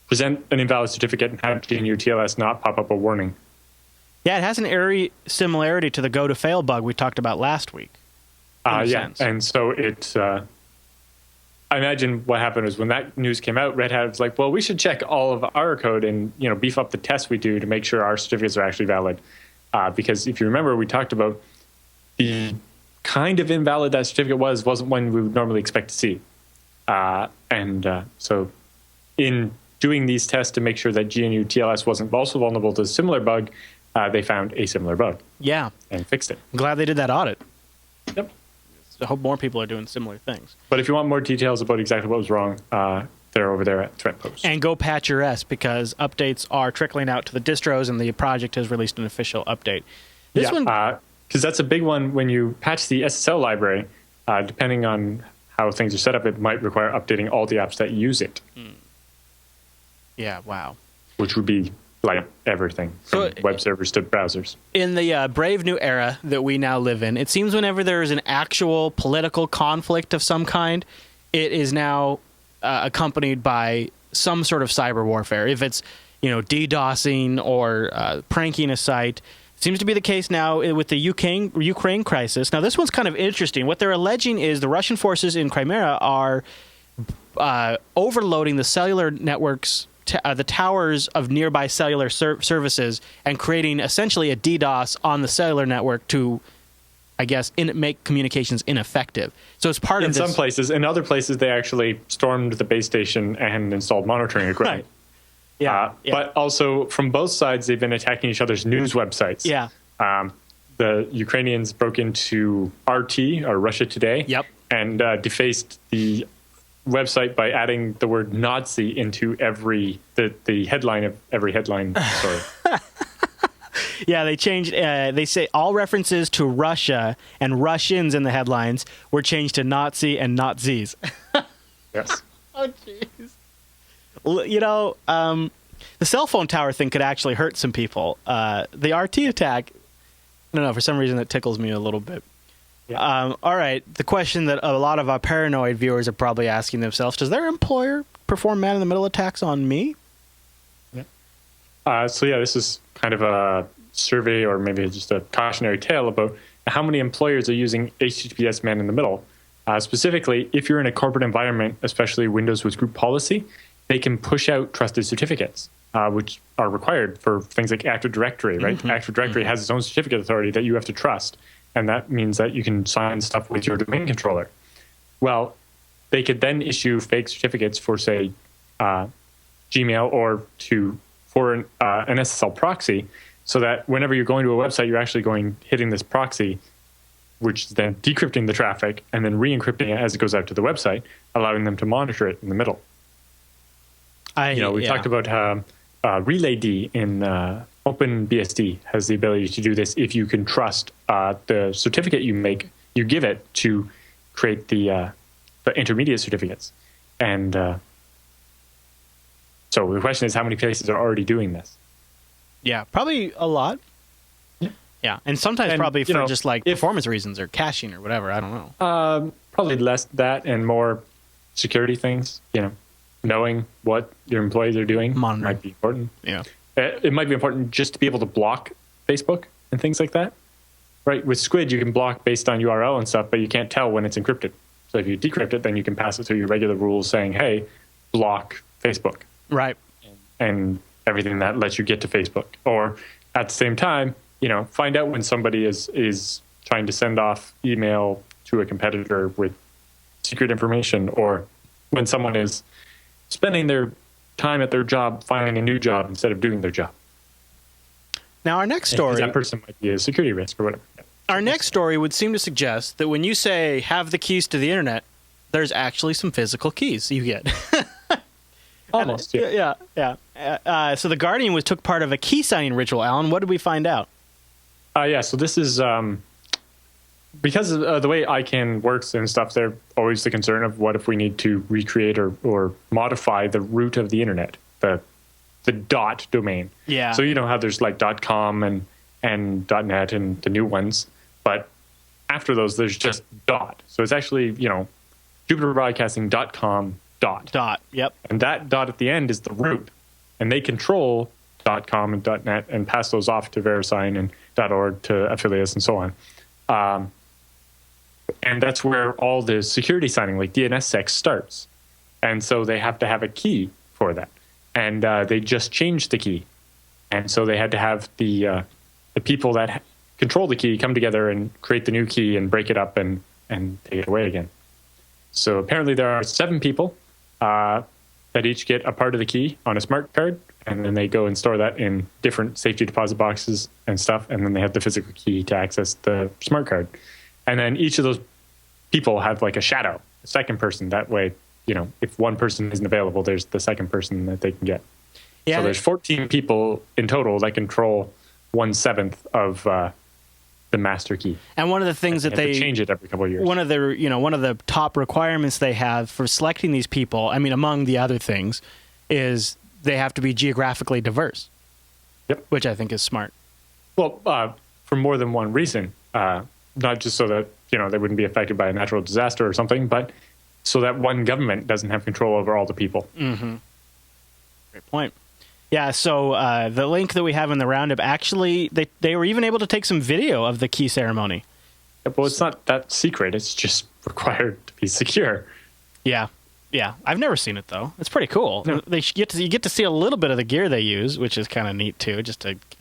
present an invalid certificate and have GNU TLS not pop up a warning. Yeah, it has an eerie similarity to the go to fail bug we talked about last week. And so it. I imagine what happened was when that news came out, Red Hat was like, "Well, we should check all of our code and beef up the tests we do to make sure our certificates are actually valid." Because if you remember, we talked about the kind of invalid that certificate wasn't one we would normally expect to see, so in doing these tests to make sure that GNU TLS wasn't also vulnerable to a similar bug. They found a similar bug. Yeah. And fixed it. I'm glad they did that audit. Yep. So I hope more people are doing similar things. But if you want more details about exactly what was wrong, they're over there at ThreatPost. And go patch your S because updates are trickling out to the distros and the project has released an official update. Because that's a big one when you patch the SSL library. Depending on how things are set up, it might require updating all the apps that use it. Yeah, wow. Which would be like everything from web servers to browsers. In the brave new era that we now live in, it seems whenever there is an actual political conflict of some kind, it is now accompanied by some sort of cyber warfare. If it's DDoSing or pranking a site, it seems to be the case now with the Ukraine crisis. Now, this one's kind of interesting. What they're alleging is the Russian forces in Crimea are overloading the cellular networks. The towers of nearby cellular services and creating essentially a DDoS on the cellular network to, I guess, make communications ineffective. So it's part of this. In some places. In other places, they actually stormed the base station and installed monitoring equipment. Right. Yeah. But also, from both sides, they've been attacking each other's news websites. Yeah. The Ukrainians broke into RT, or Russia Today, and defaced the website by adding the word Nazi into the headline of every headline story. Yeah, they changed. They say all references to Russia and Russians in the headlines were changed to Nazi and Nazis. Yes. Oh, jeez. The cell phone tower thing could actually hurt some people. The RT attack, I don't know, for some reason that tickles me a little bit. Yeah. All right, the question that a lot of our paranoid viewers are probably asking themselves, does their employer perform man-in-the-middle attacks on me? Yeah. This is kind of a survey or maybe just a cautionary tale about how many employers are using HTTPS man in the middle. Specifically, if you're in a corporate environment, especially Windows with group policy, they can push out trusted certificates, which are required for things like Active Directory, right? Mm-hmm. Active Directory has its own certificate authority that you have to trust. And that means that you can sign stuff with your domain controller. Well, they could then issue fake certificates for, say, Gmail or for an SSL proxy, so that whenever you're going to a website, you're actually hitting this proxy, which is then decrypting the traffic and then re-encrypting it as it goes out to the website, allowing them to monitor it in the middle. We talked about RelayD in OpenBSD has the ability to do this if you can trust the certificate you give it to create the intermediate certificates. And so the question is, how many places are already doing this? Yeah, probably a lot. Yeah, and sometimes probably for just like performance reasons or caching or whatever. I don't know. Probably less that and more security things. Knowing what your employees are doing might be important. Yeah, it might be important just to be able to block Facebook and things like that. Right, with Squid, you can block based on URL and stuff, but you can't tell when it's encrypted. So if you decrypt it, then you can pass it through your regular rules saying, "Hey, block Facebook." Right, and everything that lets you get to Facebook. Or at the same time, find out when somebody is trying to send off email to a competitor with secret information, or when someone is spending their time at their job finding a new job instead of doing their job. Now, our next story... That person might be a security risk or whatever. Our next story would seem to suggest that when you say, have the keys to the internet, there's actually some physical keys you get. Almost, yeah. So the Guardian took part of a key signing ritual, Alan. What did we find out? So this is... because of the way ICANN works and stuff, there's always the concern of what if we need to recreate or modify the root of the internet, the dot domain. Yeah. So how there's like .com and .net and the new ones, but after those there's just .. So it's actually JupiterBroadcasting.com . Yep. And that dot at the end is the root, and they control .com and .net and pass those off to VeriSign and .org to affiliates and so on. And that's where all the security signing, like DNSSEC, starts. And so they have to have a key for that. And they just changed the key. And so they had to have the people that control the key come together and create the new key and break it up and take it away again. So apparently there are 7 people that each get a part of the key on a smart card. And then they go and store that in different safety deposit boxes and stuff. And then they have the physical key to access the smart card. And then each of those people have like a shadow, a second person. That way, if one person isn't available, there's the second person that they can get. Yeah. So there's 14 people in total that control 1/7 of the master key. And one of the things that they change it every couple of years. One of the top requirements they have for selecting these people, I mean, among the other things, is they have to be geographically diverse. Yep. Which I think is smart. Well, for more than one reason. Not just so that they wouldn't be affected by a natural disaster or something, but so that one government doesn't have control over all the people. Mm-hmm. Great point. Yeah, so the link that we have in the roundup, actually, they were even able to take some video of the key ceremony. Yeah, well, it's not that secret. It's just required to be secure. Yeah. I've never seen it, though. It's pretty cool. No. You get to see a little bit of the gear they use, which is kind of neat, too.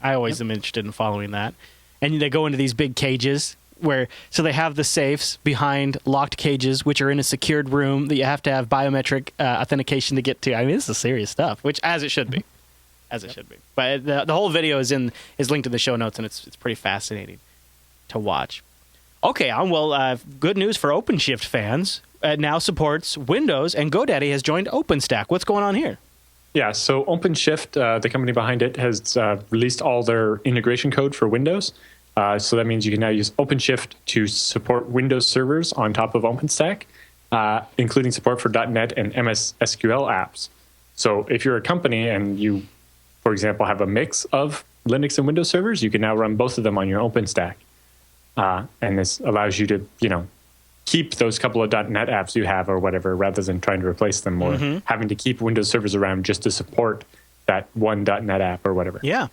I always am interested in following that. And they go into these big cages. So they have the safes behind locked cages, which are in a secured room that you have to have biometric authentication to get to. I mean, this is serious stuff, which as it should be, should be. But the whole video is linked in the show notes, and it's pretty fascinating to watch. Okay, well, good news for OpenShift fans. It now supports Windows, and GoDaddy has joined OpenStack. What's going on here? Yeah, so OpenShift, the company behind it, has released all their integration code for Windows. So that means you can now use OpenShift to support Windows servers on top of OpenStack, including support for .NET and MS SQL apps. So if you're a company and you, for example, have a mix of Linux and Windows servers, you can now run both of them on your OpenStack. And this allows you to, keep those couple of .NET apps you have or whatever, rather than trying to replace them or having to keep Windows servers around just to support that one .NET app or whatever. Yeah.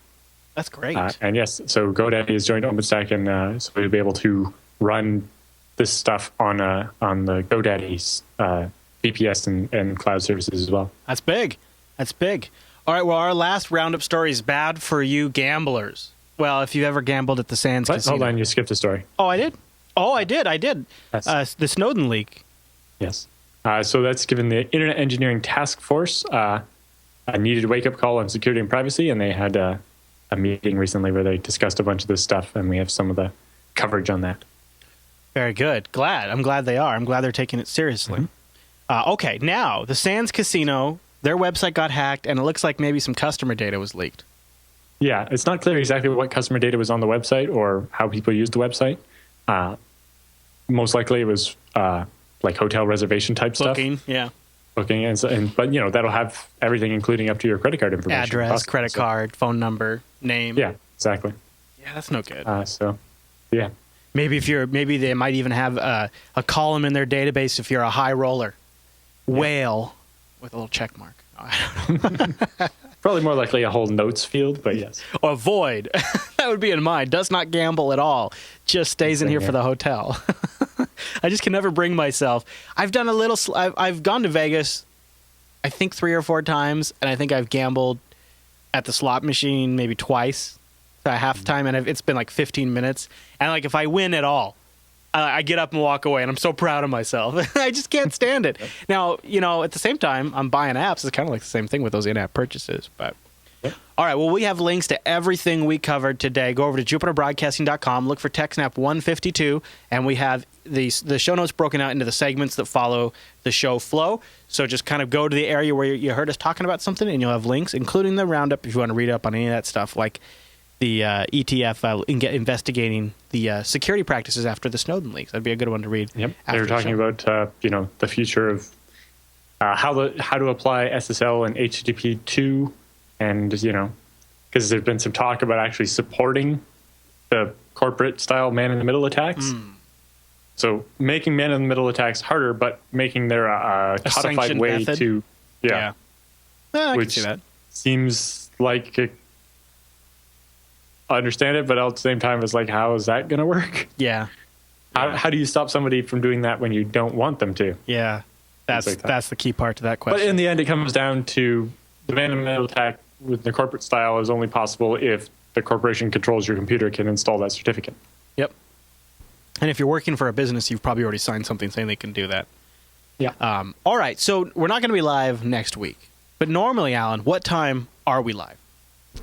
That's great. And yes, so Godaddy is joined OpenStack, and so we'll be able to run this stuff on the Godaddy's VPS and cloud services as well. That's big. That's big. All right, well, our last roundup story is bad for you gamblers. Well, if you've ever gambled at the Sands Casino. Hold on, you skipped a story. Oh, I did? Oh, I did. Yes. The Snowden leak. Yes. So that's given the Internet Engineering Task Force a needed wake-up call on security and privacy, and they had a meeting recently where they discussed a bunch of this stuff, and we have some of the coverage on that. Very good. I'm glad they are. I'm glad they're taking it seriously. Mm-hmm. Okay, now, the Sands Casino, their website got hacked, and it looks like maybe some customer data was leaked. Yeah, it's not clear exactly what customer data was on the website or how people used the website. Most likely it was like hotel reservation type Booking, stuff. Yeah. Booking, but that'll have everything, including up to your credit card information. Address, credit card, phone number, name. Yeah, exactly. Yeah, that's no good. Yeah. Maybe they might even have a column in their database if you're a high roller. Whale with a little check mark. I don't know. Probably more likely a whole notes field, but yes. Or void. That would be in mine. Does not gamble at all. Just stays in here for the hotel. I just can never bring myself. I've done a little. I've gone to Vegas, I think 3 or 4 times, and I think I've gambled at the slot machine maybe twice. So half the time, and it's been like 15 minutes. And like if I win at all, I get up and walk away, and I'm so proud of myself. I just can't stand it. Now, at the same time, I'm buying apps. It's kind of like the same thing with those in-app purchases. But all right, well, we have links to everything we covered today. Go over to jupiterbroadcasting.com, look for TechSNAP 152, and we have the show notes broken out into the segments that follow the show flow. So just kind of go to the area where you heard us talking about something, and you'll have links, including the roundup if you want to read up on any of that stuff, like the ETF investigating the security practices after the Snowden leaks. That'd be a good one to read. Yep, they were talking about the future of how to apply SSL and HTTP 2, and because there's been some talk about actually supporting the corporate style man-in-the-middle attacks. So making man-in-the-middle attacks harder, but making there a codified way method. To I which can see that. Seems like I understand it, but at the same time, it's like, how is that going to work? Yeah. How do you stop somebody from doing that when you don't want them to? Yeah. That's the key part to that question. But in the end, it comes down to the man-in-the-middle attack with the corporate style is only possible if the corporation controls your computer, can install that certificate. Yep. And if you're working for a business, you've probably already signed something saying they can do that. Yeah. All right. So we're not going to be live next week. But normally, Alan, what time are we live?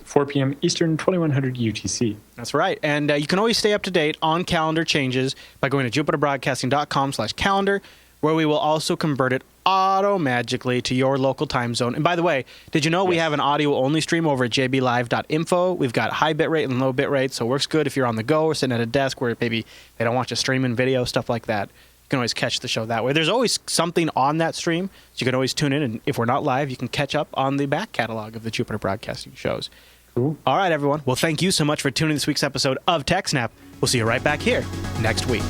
4 p.m. Eastern, 2100 UTC. That's right. And you can always stay up to date on calendar changes by going to jupiterbroadcasting.com/calendar, where we will also convert it auto-magically to your local time zone. And by the way, did you know we have an audio-only stream over at jblive.info? We've got high bitrate and low bitrate, so it works good if you're on the go or sitting at a desk where maybe they don't want you streaming video, stuff like that. You can always catch the show that way. There's always something on that stream, so you can always tune in, and if we're not live, you can catch up on the back catalog of the Jupiter Broadcasting shows. Cool. All right, everyone. Well, thank you so much for tuning in this week's episode of TechSNAP. We'll see you right back here next week.